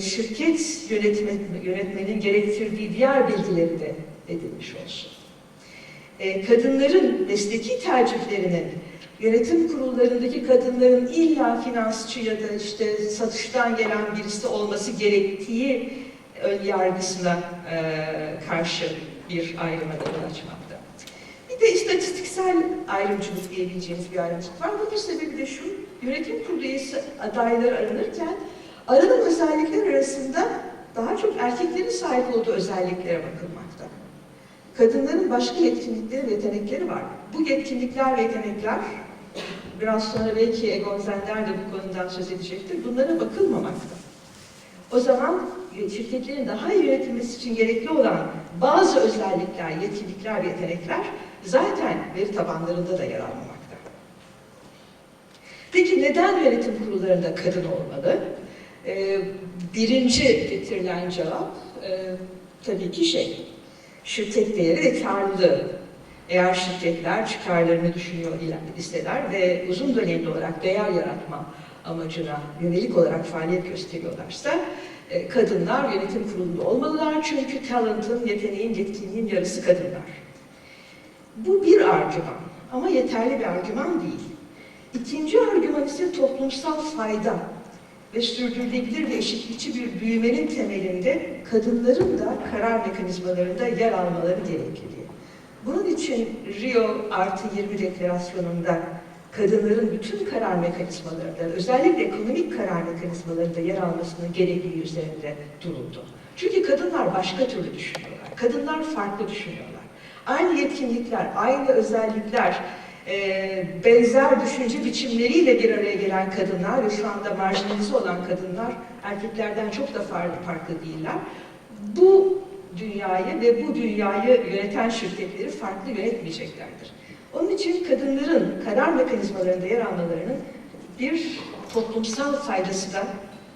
şirket yönetmenin gerektirdiği diğer bilgileri de edinmiş olsun. Kadınların mesleki tercihlerinin yönetim kurullarındaki kadınların illa finansçı ya da işte satıştan gelen birisi olması gerektiği ön yargısına karşı bir ayrıma da yol açmakta. Bir de istatistiksel ayrımcılık diyebileceğimiz bir ayrımcılık var. Bunun sebebi de şu, yönetim kurulu üyesi adayları aranırken aranan özellikler arasında daha çok erkeklerin sahip olduğu özelliklere bakılmakta. Kadınların başka yetkinlikleri ve yetenekleri var. Bu yetkinlikler ve yetenekler, biraz sonra belki Egon Zender de bu konudan söz edecektir, bunlara bakılmamakta. O zaman şirketlerin daha iyi yönetilmesi için gerekli olan bazı özellikler, yetkinlikler ve yetenekler zaten veri tabanlarında da yer almamakta. Peki neden yönetim kurullarında kadın olmalı? Birinci getirilen cevap tabii ki şirket değeri ve karlılığı. Eğer şirketler çıkarlarını düşünüyor isteler ve uzun dönemli olarak değer yaratma amacına yönelik olarak faaliyet gösteriyorlarsa kadınlar yönetim kurulunda olmalılar çünkü talentın, yeteneğin, yetkinliğin yarısı kadınlar. Bu bir argüman ama yeterli bir argüman değil. İkinci argüman ise toplumsal fayda ve sürdürülebilir ve eşitlikçi bir büyümenin temelinde kadınların da karar mekanizmalarında yer almaları gerekliliği. Bunun için Rio +20 deklarasyonunda kadınların bütün karar mekanizmalarında, özellikle ekonomik karar mekanizmalarında yer almasının gerekliliği üzerinde duruldu. Çünkü kadınlar başka türlü düşünüyorlar. Kadınlar farklı düşünüyorlar. Aynı yetkinlikler, aynı özellikler, benzer düşünce biçimleriyle bir araya gelen kadınlar ve şu anda marjinalize olan kadınlar erkeklerden çok da farklı değiller. Bu dünyayı ve bu dünyayı yöneten şirketleri farklı yönetmeyeceklerdir. Onun için kadınların karar mekanizmalarında yer almalarının bir toplumsal faydası da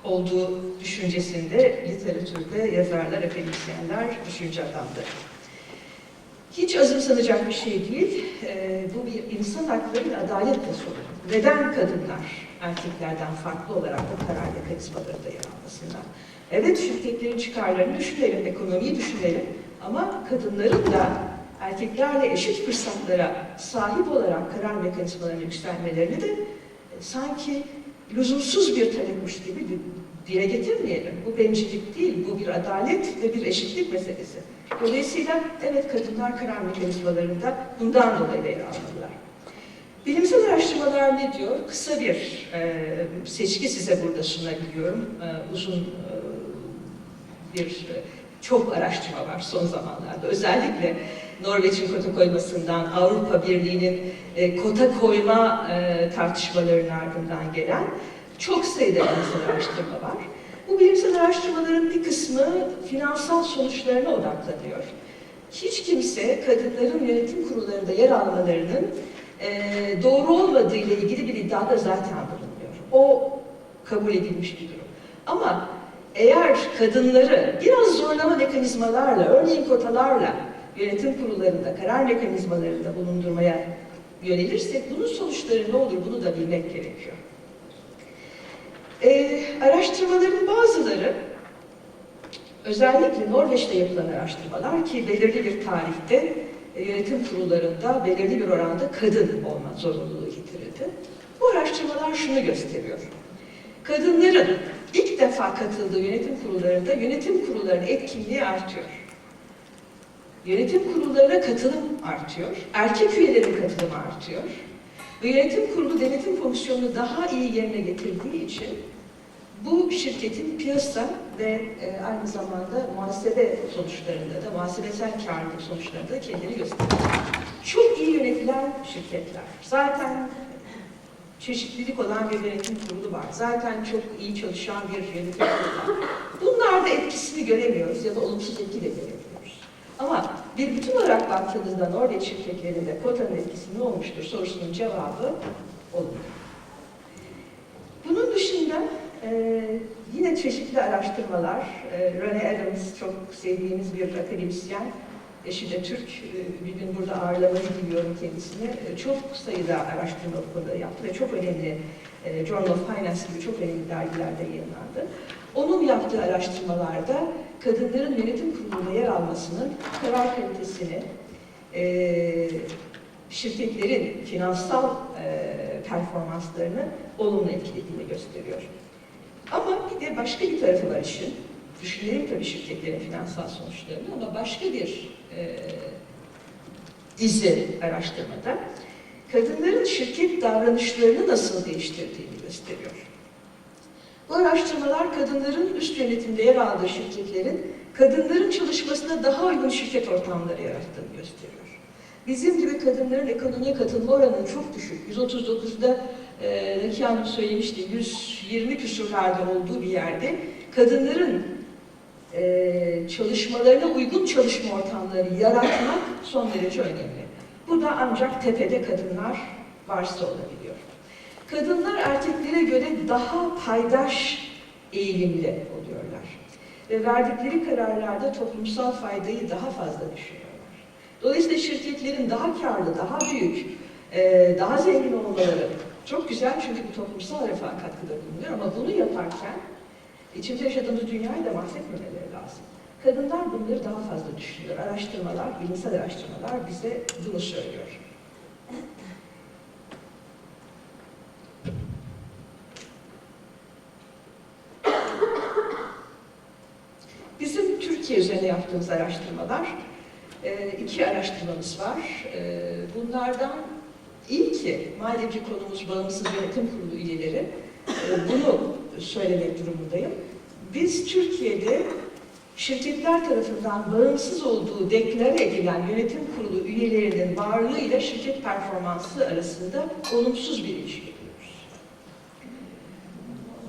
olduğu düşüncesinde literatürde yazarlar, akademisyenler, düşünce adamları. Hiç azımsanacak bir şey değil. Bu bir insan hakları ve adaletle sorunu. Neden kadınlar erkeklerden farklı olarak bu karar mekanizmalarında yer almasınlar? Evet, şirketlerin çıkarlarını düşünelim, ekonomiyi düşünelim ama kadınların da erkeklerle eşit fırsatlara sahip olarak karar mekanizmalarına yükselmelerini de sanki lüzumsuz bir talepmiş gibi dile getirmeyelim. Bu bencillik değil, bu bir adalet ve bir eşitlik meselesi. Dolayısıyla evet, kadınlar karar mekanizmalarında bundan dolayı yer almalılar. Bilimsel araştırmalar ne diyor? Kısa bir seçki size burada sunabiliyorum. Uzun çok araştırma var son zamanlarda. Özellikle Norveç'in kota koymasından, Avrupa Birliği'nin kota koyma tartışmalarının ardından gelen çok sayıda bilimsel araştırma var. Bu bilimsel araştırmaların bir kısmı finansal sonuçlarına odaklanıyor. Hiç kimse kadınların yönetim kurullarında yer almalarının doğru olmadığı ile ilgili bir iddiada zaten bulunmuyor. O kabul edilmiş bir durum. Ama eğer kadınları biraz zorlama mekanizmalarla, örneğin kotalarla yönetim kurullarında, karar mekanizmalarında bulundurmaya yönelirsek bunun sonuçları ne olur bunu da bilmek gerekiyor. Araştırmaların bazıları, özellikle Norveç'te yapılan araştırmalar ki belirli bir tarihte yönetim kurullarında belirli bir oranda kadın olma zorunluluğu getirildi. Bu araştırmalar şunu gösteriyor. Kadınların ilk defa katıldığı yönetim kurullarında yönetim kurullarının etkinliği artıyor. Yönetim kurullarına katılım artıyor. Erkek üyelerin katılımı artıyor. Ve yönetim kurulu denetim fonksiyonunu daha iyi yerine getirdiği için bu şirketin piyasa ve aynı zamanda muhasebe sonuçlarında da, muhasebesel karlılık sonuçlarında da kendini gösteriyor. Çok iyi yönetilen şirketler. Zaten çeşitlilik olan bir yönetim kurulu var. Zaten çok iyi çalışan bir yönetim kurulu var. Bunlarda etkisini göremiyoruz ya da olumsuz etki de göremiyoruz. Ama bir bütün olarak baktığınızda Norveç şirketlerinde kotanın etkisi ne olmuştur sorusunun cevabı olumlu. Bunun dışında yine çeşitli araştırmalar, Rene Adams çok sevdiğimiz bir akademisyen, eşi de Türk, bir gün burada ağırlamayı diliyorum kendisini. Çok sayıda araştırma bu konuda yaptı ve çok önemli, Journal of Finance gibi çok önemli dergilerde yayınlandı. Onun yaptığı araştırmalarda kadınların yönetim kurulunda yer almasının karar kalitesini, şirketlerin finansal performanslarını olumlu etkilediğini gösteriyor. Ama bir de başka bir tarafı var işin. Düşünelim tabii şirketlerin finansal sonuçlarını ama başka bir dizi araştırmada kadınların şirket davranışlarını nasıl değiştirdiğini gösteriyor. Bu araştırmalar kadınların üst yönetimde yer aldığı şirketlerin kadınların çalışmasına daha uygun şirket ortamları yarattığını gösteriyor. Bizim gibi kadınların ekonomiye katılma oranı çok düşük. 139'da Nakiye Hanım söylemişti, 120 küsurlarda olduğu bir yerde kadınların çalışmalarına uygun çalışma ortamları yaratmak son derece önemli. Bu da ancak tepede kadınlar varsa olabiliyor. Kadınlar erkeklere göre daha paydaş eğilimli oluyorlar. Ve verdikleri kararlarda toplumsal faydayı daha fazla düşünüyorlar. Dolayısıyla şirketlerin daha karlı, daha büyük, daha zengin olmaları çok güzel çünkü bu toplumsal refaha katkıda bulunuyor ama bunu yaparken içinde yaşadığımız dünyayı da mahvetmemeleri lazım. Kadınlar bunları daha fazla düşünüyor. Araştırmalar, bilimsel araştırmalar bize bunu söylüyor. Bizim Türkiye üzerine yaptığımız araştırmalar, iki araştırmamız var. Bunlardan ilki, madem ki konumuz bağımsız yönetim kurulu üyeleri, bunu söylemek durumundayım. Biz Türkiye'de şirketler tarafından bağımsız olduğu deklare edilen yönetim kurulu üyelerinin varlığı ile şirket performansı arasında olumsuz bir ilişki görüyoruz.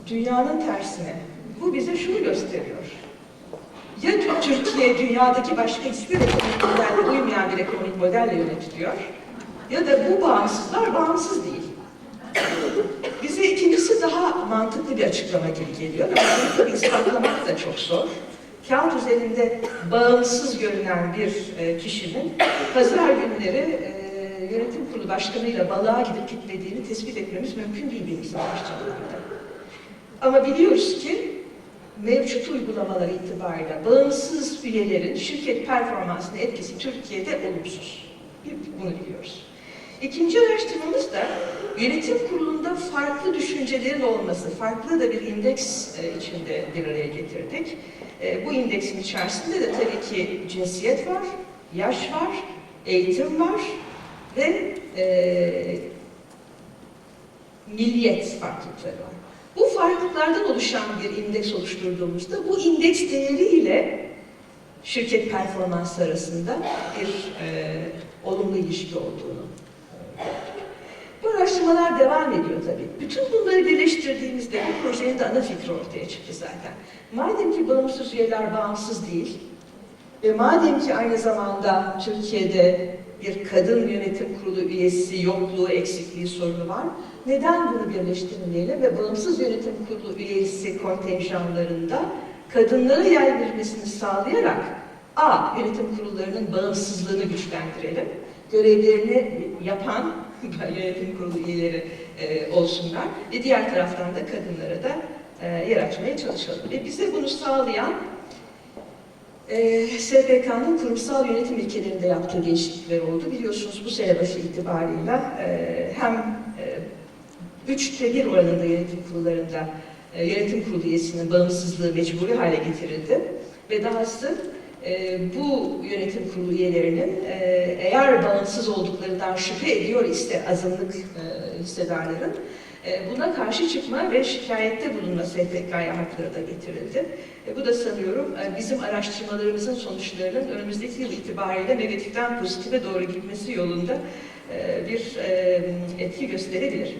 Dünyanın tersine. Bu bize şunu gösteriyor. Ya Türkiye dünyadaki başka hiçbir ekonomik modelle uymayan bir ekonomik modelle yönetiliyor ya da bu bağımsızlar bağımsız değil. Bize ikincisi daha mantıklı bir açıklama gibi geliyor ama bunu tabii ispatlamak da çok zor. Kağıt üzerinde bağımsız görünen bir kişinin pazar günleri yönetim kurulu başkanıyla balığa gidip gitmediğini tespit etmemiz mümkün değil bizim araştırmalarda. Ama biliyoruz ki mevcut uygulamalar itibariyle bağımsız üyelerin şirket performansına etkisi Türkiye'de olumsuz. Bunu biliyoruz. İkinci araştırmamız da yönetim kurulunda farklı düşüncelerin olması, farklı da bir indeks içinde bir araya getirdik. Bu indeksin içerisinde de tabii ki cinsiyet var, yaş var, eğitim var ve milliyet farklılıkları var. Bu farklılıklardan oluşan bir indeks oluşturduğumuzda bu indeks değeriyle şirket performansı arasında bir olumlu ilişki olduğunu. Bu araştırmalar devam ediyor tabii. Bütün bunları birleştirdiğimizde bu projenin de ana fikri ortaya çıktı zaten. Madem ki bağımsız üyeler bağımsız değil ve madem ki aynı zamanda Türkiye'de bir kadın yönetim kurulu üyesi yokluğu, eksikliği sorunu var, neden bunu birleştirmeyelim ve bağımsız yönetim kurulu üyesi kontenjanlarında kadınlara yer verilmesini sağlayarak yönetim kurullarının bağımsızlığını güçlendirelim, görevlerini yapan yönetim kurulu üyeleri olsunlar ve diğer taraftan da kadınlara da yer açmaya çalışalım. Ve bize bunu sağlayan SPK'nın kurumsal yönetim ilkelerinde yaptığı değişiklikler oldu. Biliyorsunuz bu sene başı itibarıyla hem 3'te 1 oranında yönetim kurullarında yönetim kurulu üyesinin bağımsızlığı mecburi hale getirildi ve dahası bu yönetim kurulu üyelerinin eğer bağımsız olduklarından şüphe ediyor ise azınlık hissedarların buna karşı çıkma ve şikayette bulunma SPK'ya hakları da getirildi. Bu da sanıyorum bizim araştırmalarımızın sonuçlarının önümüzdeki yıl itibariyle negatiften pozitife doğru gitmesi yolunda bir etki gösterebilir.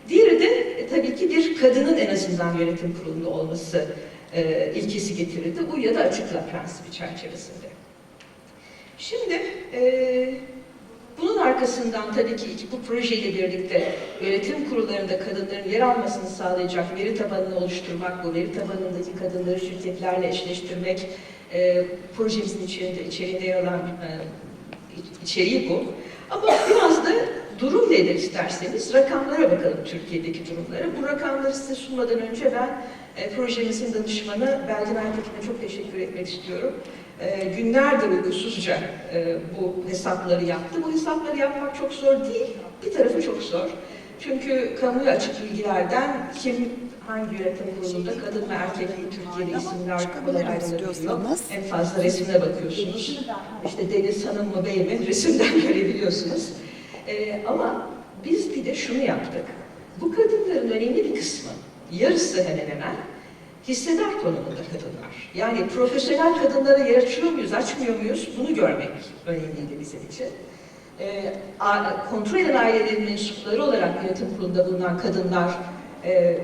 Diğeri de tabii ki bir kadının en azından yönetim kurulunda olması ilkesi getirildi. Bu ya da açıkla prensibi çerçevesinde. Şimdi bunun arkasından tabii ki bu projeyle birlikte yönetim kurullarında kadınların yer almasını sağlayacak veri tabanını oluşturmak, bu veri tabanındaki kadınları şirketlerle eşleştirmek, projemizin içeriğinde yer alan içeriği bu. Ama biraz da durum nedir isterseniz, rakamlara bakalım Türkiye'deki durumlara. Bu rakamları size sunmadan önce ben projemizin danışmanı Belgin Aytekin'e çok teşekkür etmek istiyorum. Günlerdir uykusuzca bu hesapları yaptı. Bu hesapları yapmak çok zor değil, bir tarafı çok zor. Çünkü kamuya açık bilgilerden kim hangi yönetim kurulunda kadın ve erkek Türkiye'de isimler kolay ayrılabiliyor. En fazla resmine bakıyorsunuz. İşte Deniz Hanım mı bey mi resimden görebiliyorsunuz. Ama biz bir de şunu yaptık. Bu kadınların önemli bir kısmı, yarısı hemen hemen hissedar konumunda kadınlar. Yani profesyonel kadınlara yer açıyor muyuz, açmıyor muyuz? Bunu görmek önemliydi bizim için. Kontrol eden ailelerin mensupları olarak yönetim kurulunda bulunan kadınlar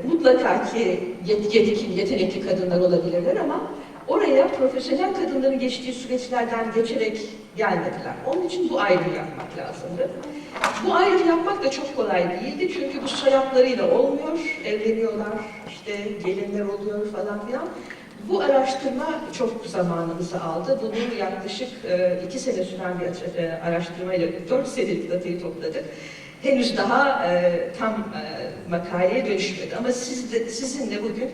mutlaka ki yetkin, yetenekli kadınlar olabilirler ama oraya profesyonel kadınların geçtiği süreçlerden geçerek gelmediler. Onun için bu ayrımı yapmak lazımdı. Bu ayrımı yapmak da çok kolay değildi çünkü bu soyadlarıyla olmuyor, evleniyorlar, işte gelinler oluyor falan filan. Bu araştırma çok zamanımızı aldı. Bunu yaklaşık 2 sene süren bir araştırmayla 4 senelik datayı topladık. Henüz daha tam makaleye dönüşmedi ama sizinle bugün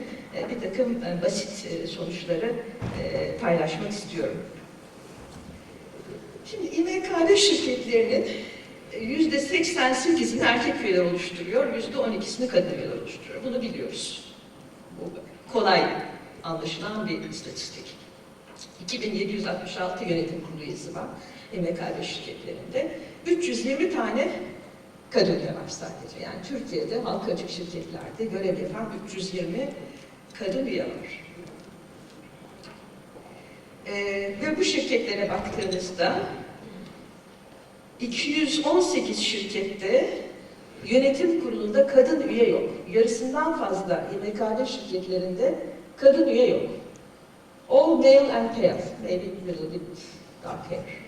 bir takım basit sonuçları paylaşmak istiyorum. Şimdi İMKB şirketlerinin %88'ini erkek üyeler oluşturuyor, %12'sini kadın üyeler oluşturuyor. Bunu biliyoruz. Bu kolay anlaşılan bir istatistik. 2766 yönetim kurulu üyesi var İMKB şirketlerinde. 320 tane kadın üye var sadece. Yani Türkiye'de halka açık şirketlerde görev yapan 320 kadın üye var. Ve bu şirketlere baktığınızda 218 şirkette yönetim kurulunda kadın üye yok. Yarısından fazla İMKB şirketlerinde kadın üye yok. All male and pale, maybe a little bit dark hair.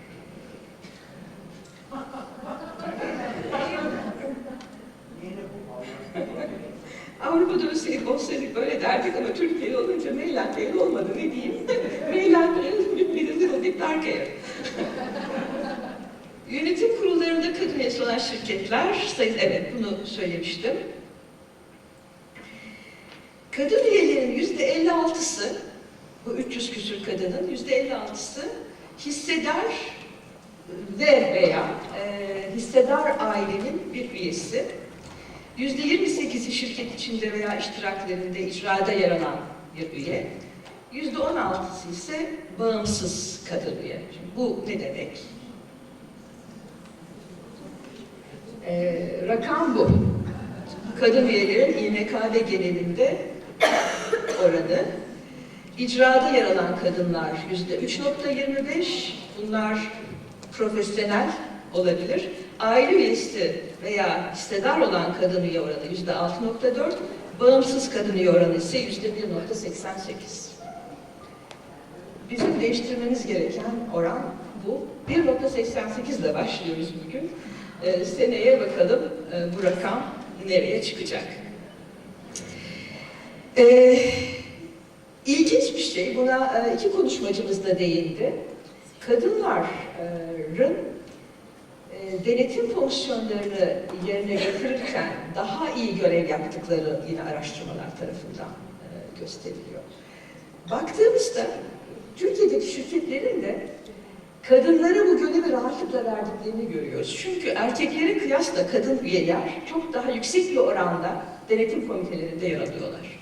Avrupa'da olsaydık böyle derdik ama Türkiye'de olunca male and pale olmadı, ne diyeyim? Male and pale, bir de little bit dark hair. Yönetim kurullarında kadın üyesi olan şirketler sayısı, evet bunu söylemiştim. Kadın üyelerin %56'sı, bu 300 küsur kadının %56'sı hissedar veya hissedar ailenin bir üyesi. %28'i şirket içinde veya iştiraklerinde icrada yer alan bir üye. %16'sı ise bağımsız kadın üye. Şimdi bu ne demek? Rakam bu. Kadın üyelerin İMKB genelinde oranı. İcrada yer alan kadınlar %3.25, bunlar profesyonel olabilir. Aile üyesi veya hissedar olan kadın üye oranı %6.4, bağımsız kadın üye oranı ise %1.88. Bizim değiştirmemiz gereken oran bu. 1.88 ile başlıyoruz bugün. Seneye bakalım bu rakam nereye çıkacak. İlginç bir şey, buna iki konuşmacımız da değindi. Kadınların denetim fonksiyonlarını yerine getirirken daha iyi görev yaptıkları yine araştırmalar tarafından gösteriliyor. Baktığımızda Türkiye'deki şirketlerin de kadınlara bu görevi rahatlıkla verdiklerini görüyoruz. Çünkü erkeklere kıyasla kadın üyeler çok daha yüksek bir oranda denetim komitelerinde yer alıyorlar.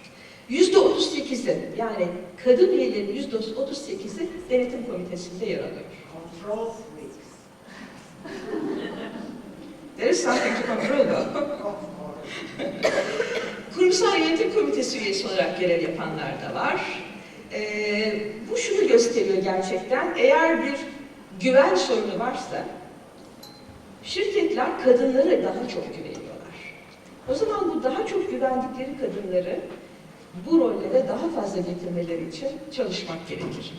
%38'i, yani kadın üyelerin %38'i denetim komitesinde yer alıyor. Control freaks. There is something to control though. Kurumsal yönetim komitesi üyesi olarak görev yapanlar da var. Bu şunu gösteriyor gerçekten, eğer bir güven sorunu varsa şirketler kadınlara daha çok güveniyorlar. O zaman bu daha çok güvendikleri kadınları bu rollere daha fazla getirmeleri için çalışmak gerekir.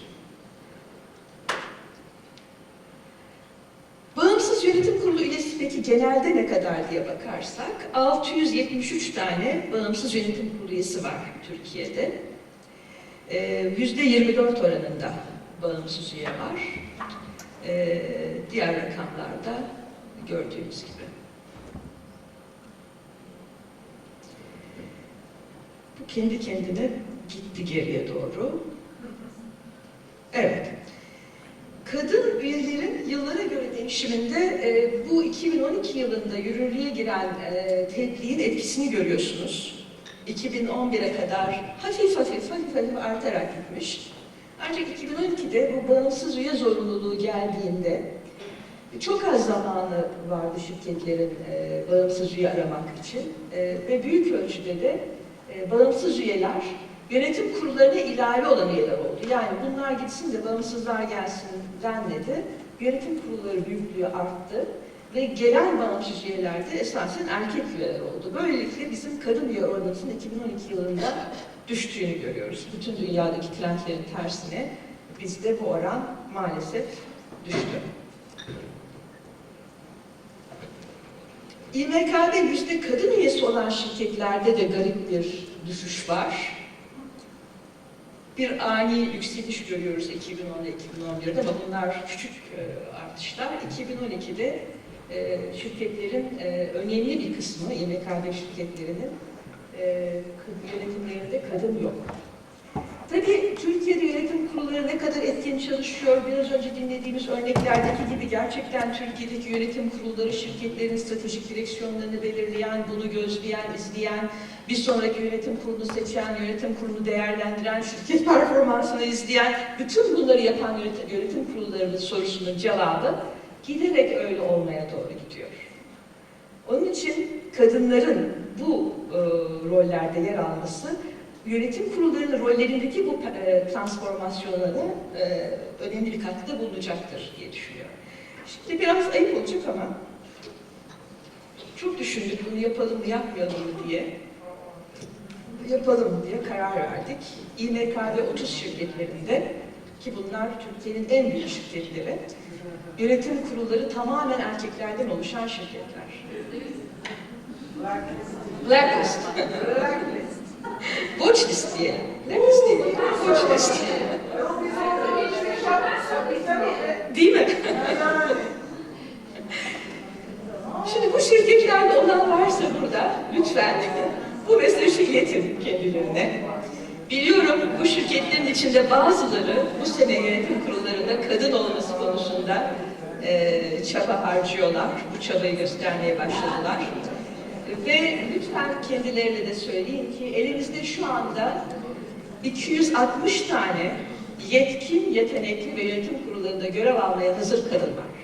Bağımsız yönetim kurulu üyesi peki genelde ne kadar diye bakarsak 673 tane bağımsız yönetim kurulu üyesi var Türkiye'de. %24 oranında bağımsız üye var. Diğer rakamlarda gördüğümüz gibi. Bu kendi kendine gitti geriye doğru. Evet. Kadın üyelerin yıllara göre değişiminde bu 2012 yılında yürürlüğe giren tebliğin etkisini görüyorsunuz. 2011'e kadar hafif artarak gitmiş. Ancak 2012'de bu bağımsız üye zorunluluğu geldiğinde çok az zamanı vardı şirketlerin bağımsız üye aramak için ve büyük ölçüde de bağımsız üyeler yönetim kurullarına ilave olan üyeler oldu. Yani bunlar gitsin de bağımsızlar gelsin denmedi. Yönetim kurulları büyüklüğü arttı ve gelen bağımsız üyeler de esasen erkek üyeler oldu. Böylelikle bizim kadın üye oranımızın 2012 yılında düştüğünü görüyoruz. Bütün dünyadaki trendlerin tersine bizde bu oran maalesef düştü. İMKB kadın üyesi olan şirketlerde de garip bir düşüş var. Bir ani yükseliş görüyoruz 2010'da 2011'de ama bunlar küçük artışlar. 2012'de şirketlerin önemli bir kısmı, İMKB şirketlerinin yönetimlerinde kadın yok. Tabii Türkiye'de yönetim kurulları ne kadar etkin çalışıyor, biraz önce dinlediğimiz örneklerdeki gibi gerçekten Türkiye'deki yönetim kurulları şirketlerin stratejik direksiyonlarını belirleyen, bunu gözleyen, izleyen, bir sonraki yönetim kurulunu seçen, yönetim kurulunu değerlendiren, şirket performansını izleyen, bütün bunları yapan yönetim kurullarının sorusunun cevabı giderek öyle olmaya doğru gidiyor. Onun için kadınların bu rollerde yer alması, yönetim kurullarının rollerindeki bu transformasyonlara önemli bir katkıda bulunacaktır diye düşünüyorum. Şimdi biraz ayıp olacak ama çok düşündük bunu yapalım mı yapmayalım mı diye. yapalım diye karar verdik. İMKB 30 şirketlerinde, ki bunlar Türkiye'nin en büyük şirketleri, yönetim kurulları tamamen erkeklerden oluşan şirketler. Blacklist. Watchlist diyelim. Blacklist diyelim. Watchlist. Değil mi? Şimdi bu şirketlerde olan varsa burada lütfen bu mesajı iletin kendilerine. Biliyorum bu şirketlerin içinde bazıları bu sene yönetim kurullarında kadın olması konusunda çaba harcıyorlar. Bu çabayı göstermeye başladılar. Ve lütfen kendilerine de söyleyin ki elimizde şu anda 260 tane yetkin, yetenekli ve yönetim kurullarında görev almaya hazır kadın var.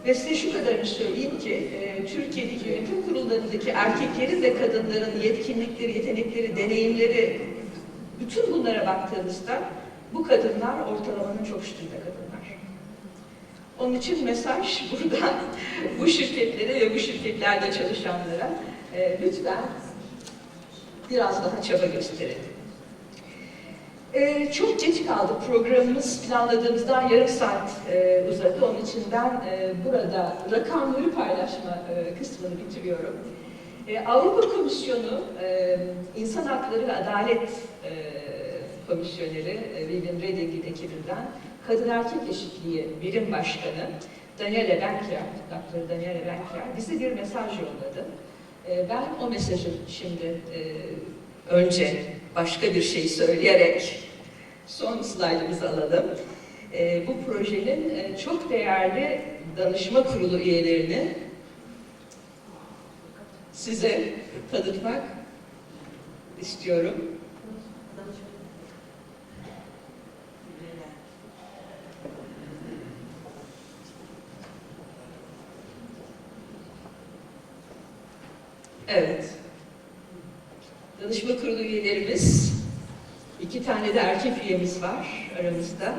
Ve size şu kadarını söyleyeyim ki, Türkiye'deki yönetim kurullarındaki erkeklerin ve kadınların yetkinlikleri, yetenekleri, deneyimleri, bütün bunlara baktığımızda bu kadınlar ortalamanın çok üstünde kadınlar. Onun için mesaj buradan bu şirketlere ve bu şirketlerde çalışanlara lütfen biraz daha çaba gösterelim. Çok geç kaldı. Programımız planladığımızdan yarım saat uzadı. Onun için ben burada rakamları paylaşma kısmını bitiriyorum. Avrupa Komisyonu İnsan Hakları ve Adalet Komisyoneri Viviane Reding'in ekibinden Kadın Erkek Eşitliği Birim Başkanı Daniele Benkier, Dr. Daniele Benkier bize bir mesaj yolladı. Ben o mesajı şimdi önce başka bir şey söyleyerek son slaytımızı alalım. Bu projenin çok değerli danışma kurulu üyelerini size tanıtmak istiyorum. Evet. Danışma kurulu üyelerimiz, 2 tane de erkek üyemiz var aramızda.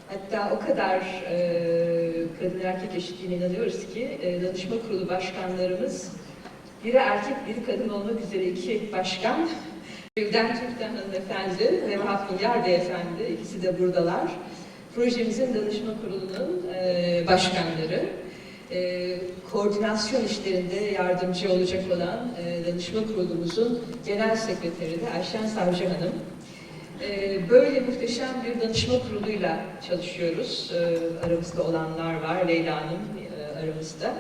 Hatta o kadar kadın erkek eşitliğine inanıyoruz ki danışma kurulu başkanlarımız biri erkek, biri kadın olmak üzere 2 başkan. Gülden Türk'ten hanımefendi ve Vahap Milyar beyefendi, ikisi de buradalar. Projemizin danışma kurulunun başkanları. Koordinasyon işlerinde yardımcı olacak olan danışma kurulumuzun genel sekreteri de Ayşen Savcı Hanım. Böyle muhteşem bir danışma kuruluyla çalışıyoruz. Aramızda olanlar var, Leyla Hanım aramızda.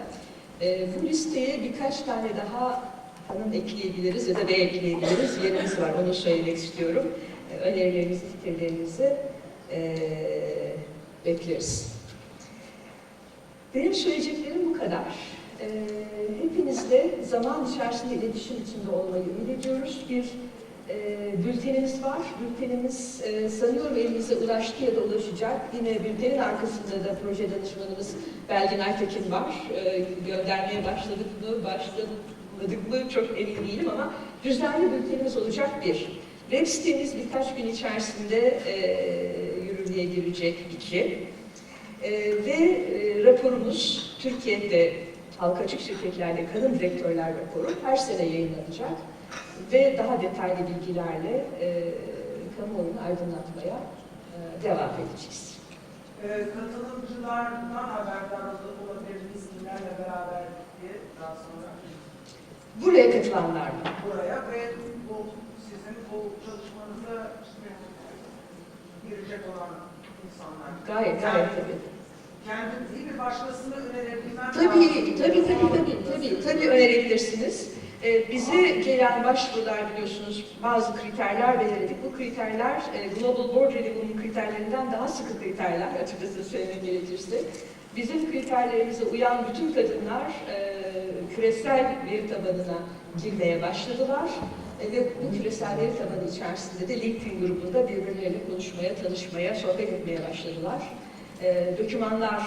Bu listeye birkaç tane daha hanım ekleyebiliriz ya da bey ekleyebiliriz. Yerimiz var, onu söylemek istiyorum. Önerilerinizi, fikirlerinizi bekleriz. Benim söyleyeceklerim bu kadar. Hepinizle zaman içerisinde iletişim içinde olmayı ümit ediyoruz. Bir bültenimiz var. Bültenimiz sanıyorum elinize ulaştı ya da ulaşacak. Yine bültenin arkasında da proje danışmanımız Belgin Aytekin var. Göndermeye başladık mı çok emin değilim ama düzenli bültenimiz olacak bir. Web sitemiz birkaç gün içerisinde yürürlüğe girecek 2. Ve raporumuz Türkiye'de halka açık şirketlerde kadın direktörler raporu her sene yayınlanacak ve daha detaylı bilgilerle kamuoyunu aydınlatmaya devam edeceğiz. Katılımcılardan haberdar olabiliriz kimlerle beraber diye daha sonra. Buraya katılanlar mı? Buraya ve bu sizin bu çalışmanıza girecek olan insanlar. Gayet tabii. Kendim değil mi? Başkasını önerebilmem Tabii önerebilirsiniz. Bize gelen başvurular biliyorsunuz bazı kriterler belirledik. Bu kriterler Global Board Review'un kriterlerinden daha sıkı kriterler açıkçası söylemek gerekirse. Bizim kriterlerimize uyan bütün kadınlar küresel veri tabanına girmeye başladılar. Ve bu küresel veri tabanı içerisinde de LinkedIn grubunda birbirleriyle konuşmaya, tanışmaya, sohbet etmeye başladılar. Dokümanlar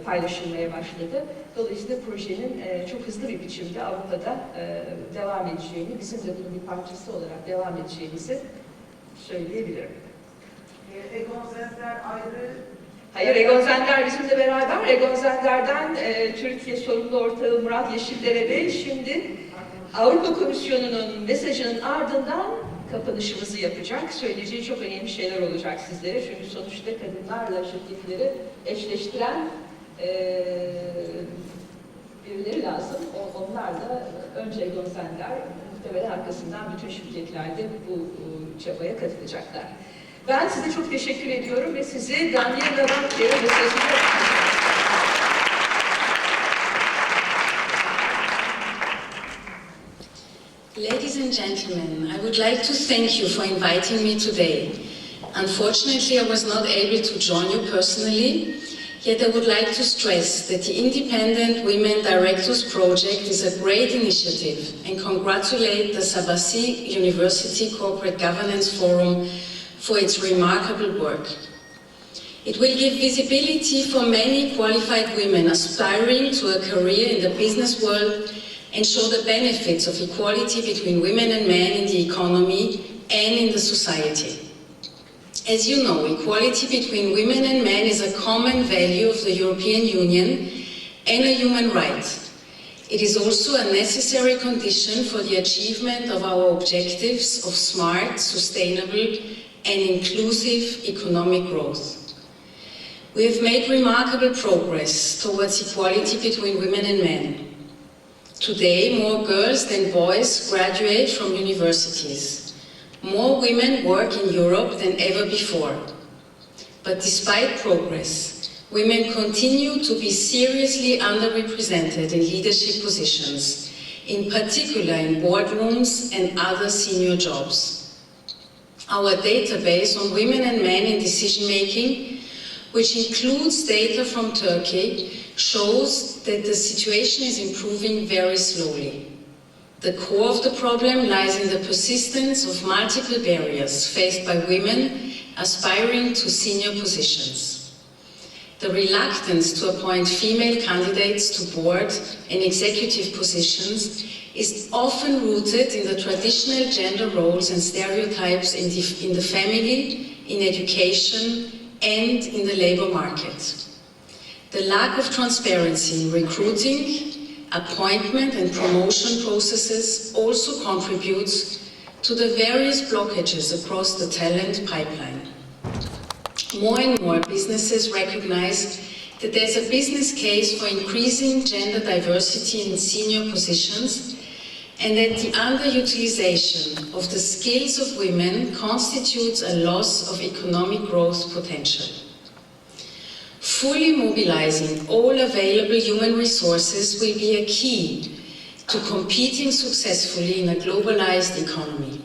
paylaşılmaya başladı. Dolayısıyla projenin çok hızlı bir biçimde Avrupa'da devam edeceğini, bizim de bunun bir parçası olarak devam edeceğimizi söyleyebilirim. Egon Zender ayrı... Hayır, Egon Zender bizimle beraber. Egon Zender'den Türkiye sorumlu ortağı Murat Yeşildere Bey şimdi Avrupa Komisyonu'nun mesajının ardından kapanışımızı yapacak. Söyleyeceği çok önemli şeyler olacak sizlere. Çünkü sonuçta kadınlarla şirketleri eşleştiren birileri lazım. Onlar da önce gözenler, muhtemelen arkasından bütün şirketler de bu çabaya katılacaklar. Ben size çok teşekkür ediyorum ve sizi Daniela Bank'e mesajını... Ladies and gentlemen, I would like to thank you for inviting me today. Unfortunately, I was not able to join you personally, yet I would like to stress that the Independent Women Directors Project is a great initiative and congratulate the Sabasi University Corporate Governance Forum for its remarkable work. It will give visibility for many qualified women aspiring to a career in the business world and show the benefits of equality between women and men in the economy and in the society. As you know, equality between women and men is a common value of the European Union and a human right. It is also a necessary condition for the achievement of our objectives of smart, sustainable and inclusive economic growth. We have made remarkable progress towards equality between women and men. Today, more girls than boys graduate from universities. More women work in Europe than ever before. But despite progress, women continue to be seriously underrepresented in leadership positions, in particular in boardrooms and other senior jobs. Our database on women and men in decision-making, which includes data from Turkey, shows that the situation is improving very slowly. The core of the problem lies in the persistence of multiple barriers faced by women aspiring to senior positions. The reluctance to appoint female candidates to board and executive positions is often rooted in the traditional gender roles and stereotypes in the family, in education, and in the labor market. The lack of transparency in recruiting, appointment and promotion processes also contributes to the various blockages across the talent pipeline. More and more businesses recognize that there's a business case for increasing gender diversity in senior positions and that the underutilization of the skills of women constitutes a loss of economic growth potential. Fully mobilizing all available human resources will be a key to competing successfully in a globalized economy.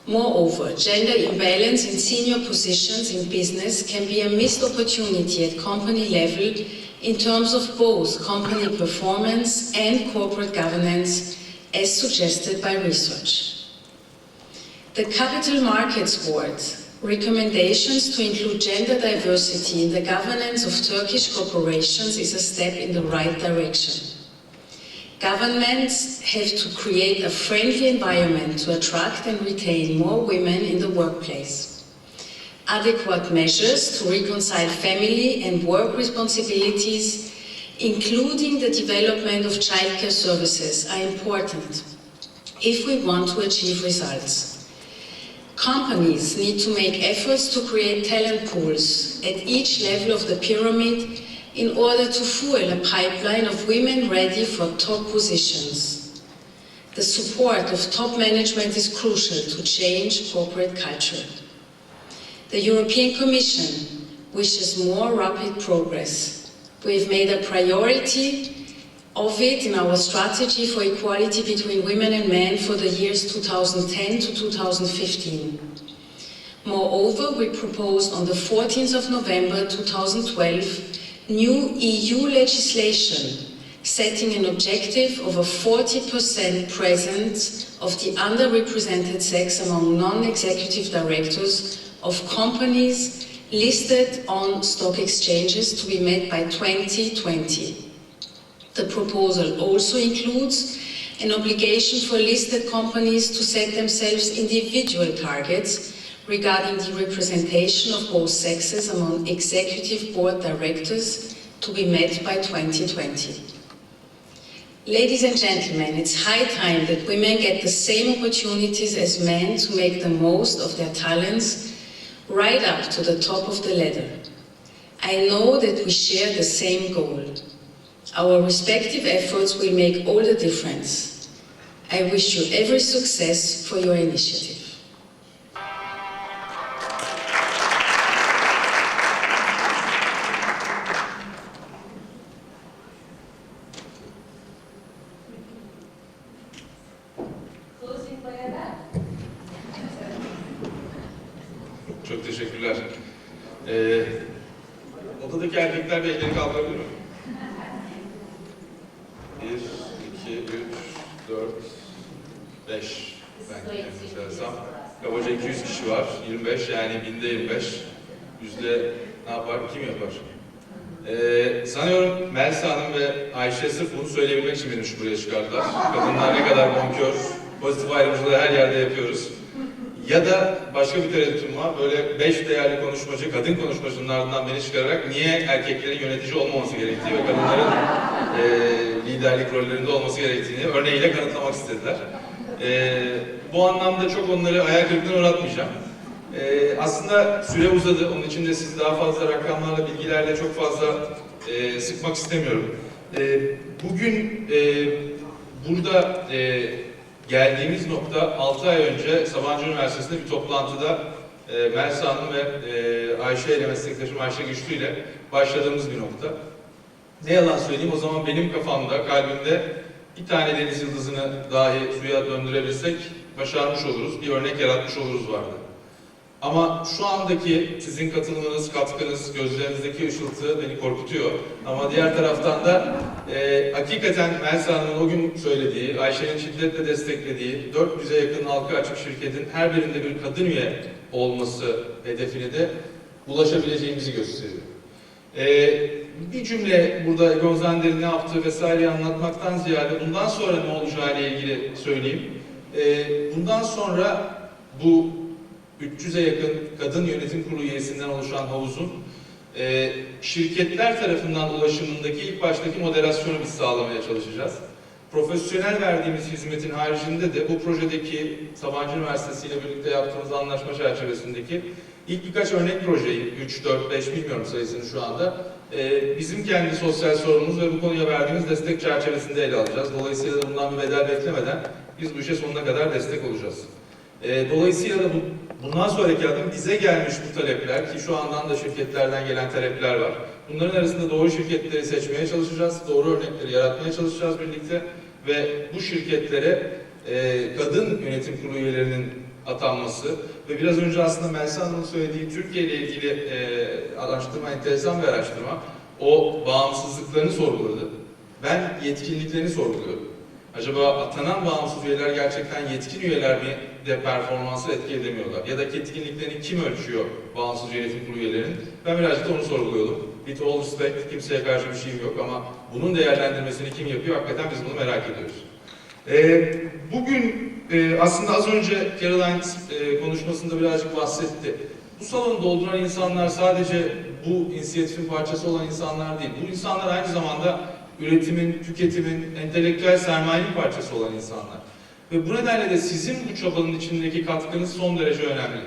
Moreover, gender imbalance in senior positions in business can be a missed opportunity at company level in terms of both company performance and corporate governance, as suggested by research. The Capital Markets Board recommendations to include gender diversity in the governance of Turkish corporations is a step in the right direction. Governments have to create a friendly environment to attract and retain more women in the workplace. Adequate measures to reconcile family and work responsibilities, including the development of childcare services, are important if we want to achieve results. Companies need to make efforts to create talent pools at each level of the pyramid in order to fuel a pipeline of women ready for top positions. The support of top management is crucial to change corporate culture. The European Commission wishes more rapid progress. We have made a priority of it in our strategy for equality between women and men for the years 2010 to 2015. Moreover, we proposed on the 14th of November 2012 new EU legislation setting an objective of a 40% presence of the underrepresented sex among non-executive directors of companies listed on stock exchanges to be met by 2020. The proposal also includes an obligation for listed companies to set themselves individual targets regarding the representation of both sexes among executive board directors to be met by 2020. Ladies and gentlemen, it's high time that women get the same opportunities as men to make the most of their talents, right up to the top of the ladder. I know that we share the same goal. Our respective efforts will make all the difference. I wish you every success for your initiative. Çok teşekkürler. Odadaki erkekler bir elleri kaldırabilir mi? 1, 2, 3, 4, 5. Ben yanlışarsam. Kabaca 200 kişi var. 25 yani binde 25. Yüzde ne yapar? Kim yapar? Sanıyorum Melisa Hanım ve Ayşe sırf bunu söyleyebilmek için beni buraya çıkardılar. Kadınlar ne kadar bonkör, pozitif ayrımcılığı her yerde yapıyoruz. Ya da başka bir tereddütüm var, böyle 5 değerli konuşmacı, kadın konuşmacının ardından beni çıkararak niye erkeklerin yönetici olmaması gerektiği ve kadınların liderlik rollerinde olması gerektiğini örneğiyle kanıtlamak istediler. Bu anlamda çok onları hayal kırıklığına uğratmayacağım. Aslında süre uzadı, onun için de sizi daha fazla rakamlarla, bilgilerle çok fazla sıkmak istemiyorum. Bugün burada geldiğimiz nokta 6 ay önce Sabancı Üniversitesi'nde bir toplantıda Melisa Hanım ve Ayşe ile meslektaşım Ayşe Güçlü ile başladığımız bir nokta. Ne yalan söyleyeyim, o zaman benim kafamda, kalbimde bir tane deniz yıldızını dahi suya döndürebilsek başarmış oluruz, bir örnek yaratmış oluruz vardı. Ama şu andaki sizin katılımınız, katkınız, gözlerinizdeki ışıltı beni korkutuyor. Ama diğer taraftan da hakikaten Melisa Hanım'ın o gün söylediği, Ayşe'nin şiddetle desteklediği 400'e yakın halka açık şirketin her birinde bir kadın üye olması hedefine de ulaşabileceğimizi gösteriyor. Bir cümle burada Gonzander'in ne yaptığı vesaireyi anlatmaktan ziyade bundan sonra ne olacağı ile ilgili söyleyeyim. Bundan sonra bu 300'e yakın kadın yönetim kurulu üyesinden oluşan havuzun şirketler tarafından ulaşımındaki ilk baştaki moderasyonu biz sağlamaya çalışacağız. Profesyonel verdiğimiz hizmetin haricinde de bu projedeki Sabancı Üniversitesi ile birlikte yaptığımız anlaşma çerçevesindeki ilk birkaç örnek projeyi, 3, 4, 5 bilmiyorum sayısını şu anda, bizim kendi sosyal sorunumuz ve bu konuya verdiğimiz destek çerçevesinde ele alacağız. Dolayısıyla da bundan bir bedel beklemeden biz bu işe sonuna kadar destek olacağız. Dolayısıyla da bundan sonraki adım bize gelmiş bu talepler, ki şu andan da şirketlerden gelen talepler var. Bunların arasında doğru şirketleri seçmeye çalışacağız, doğru örnekleri yaratmaya çalışacağız birlikte ve bu şirketlere kadın yönetim kurulu üyelerinin atanması ve biraz önce aslında Melisa Hanım'ın söylediği Türkiye ile ilgili araştırma, enteresan bir araştırma, o bağımsızlıklarını sorguladı. Ben yetkinliklerini sorguluyorum. Acaba atanan bağımsız üyeler gerçekten yetkin üyeler mi de performansı etki edemiyorlar? Ya da yetkinliklerini kim ölçüyor bağımsız yönetim kurulu üyelerinin? Ben birazcık da onu sorguluyordum. With all respect, kimseye karşı bir şeyim yok ama bunun değerlendirmesini kim yapıyor? Hakikaten biz bunu merak ediyoruz. Bugün aslında az önce Caroline konuşmasında birazcık bahsetti. Bu salonu dolduran insanlar sadece bu inisiyatifin parçası olan insanlar değil. Bu insanlar aynı zamanda üretimin, tüketimin, entelektüel sermayenin parçası olan insanlar. Ve bu nedenle de sizin bu çabanın içindeki katkınız son derece önemli.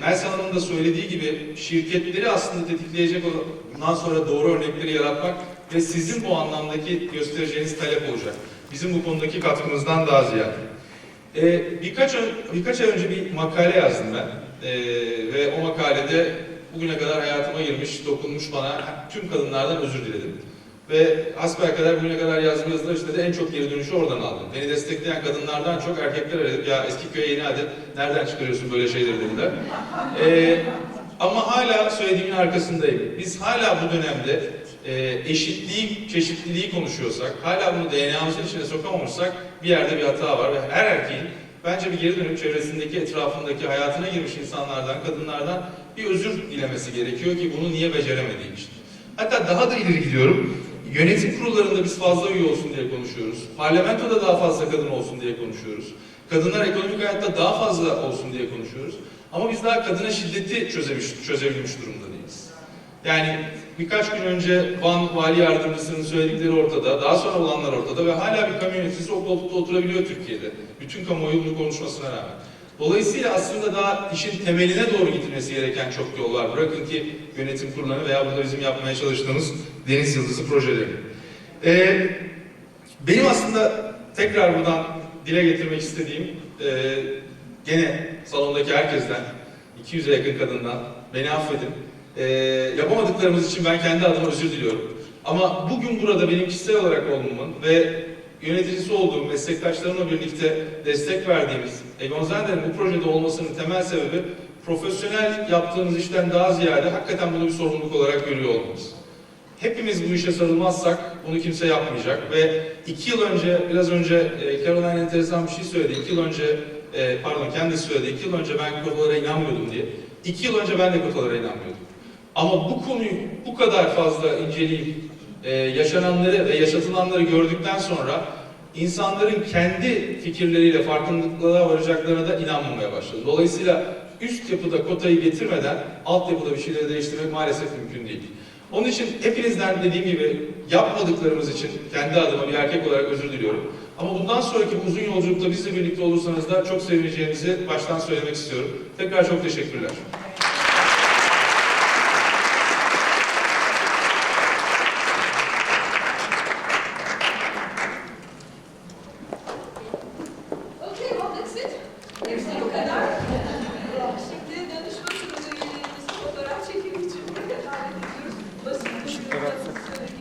Melisa Hanım'ın da söylediği gibi şirketleri aslında tetikleyecek olan bundan sonra doğru örnekleri yaratmak ve sizin bu anlamdaki göstereceğiniz talep olacak. Bizim bu konudaki katkımızdan daha ziyade. Birkaç ay önce bir makale yazdım ben. Ve o makalede bugüne kadar hayatıma girmiş, dokunmuş bana tüm kadınlardan özür diledim. Ve hasbelkader bugüne kadar yazdığım yazılar işte de en çok geri dönüşü oradan aldım. Beni destekleyen kadınlardan çok erkekler aradı. Ya Eskiköy'e yeni adet, nereden çıkarıyorsun böyle şeyleri dediler. Ama hala söylediğimin arkasındayım. Biz hala bu dönemde eşitliği, çeşitliliği konuşuyorsak, hala bunu DNA'mızın içine sokamamışsak bir yerde bir hata var ve her erkeğin bence bir geri dönüp çevresindeki, etrafındaki, hayatına girmiş insanlardan, kadınlardan bir özür dilemesi gerekiyor ki bunu niye beceremediği için. Hatta daha da ileri gidiyorum. Yönetim kurullarında biz fazla üye olsun diye konuşuyoruz. Parlamentoda daha fazla kadın olsun diye konuşuyoruz. Kadınlar ekonomik hayatta daha fazla olsun diye konuşuyoruz. Ama biz daha kadına şiddeti çözebilmiş durumda değiliz. Yani birkaç gün önce Van Vali Yardımcısının söyledikleri ortada, daha sonra olanlar ortada ve hala bir kamu yöneticisi o koltukta oturabiliyor Türkiye'de. Bütün kamuoyu bunu konuşmasına rağmen. Dolayısıyla aslında daha işin temeline doğru gidilmesi gereken çok yol var. Bırakın ki yönetim kurullarını veya burada bizim yapmaya çalıştığımız Deniz Yıldızı projeleri. Benim aslında tekrar buradan dile getirmek istediğim, gene salondaki herkesten, 200'e yakın kadından, beni affedin. Yapamadıklarımız için ben kendi adıma özür diliyorum. Ama bugün burada benim kişisel olarak olmamın ve yöneticisi olduğum meslektaşlarımla birlikte destek verdiğimiz Egon Zender'in bu projede olmasının temel sebebi profesyonel yaptığımız işten daha ziyade hakikaten bunu bir sorumluluk olarak görüyor olmamız. Hepimiz bu işe sarılmazsak bunu kimse yapmayacak ve 2 yıl önce, biraz önce Caroline enteresan bir şey söyledi. 2 yıl önce, pardon kendisi söyledi, 2 yıl önce ben kotalara inanmıyordum diye. 2 yıl önce ben de kotalara inanmıyordum. Ama bu konuyu bu kadar fazla inceleyip yaşananları ve yaşatılanları gördükten sonra insanların kendi fikirleriyle farkındalığa varacaklarına da inanmamaya başladı. Dolayısıyla üst yapıda kotayı getirmeden alt yapıda bir şeyleri değiştirmek maalesef mümkün değil. Onun için hepinizden dediğim gibi yapmadıklarımız için kendi adıma bir erkek olarak özür diliyorum. Ama bundan sonraki uzun yolculukta bizle birlikte olursanız da çok sevineceğimizi baştan söylemek istiyorum. Tekrar çok teşekkürler.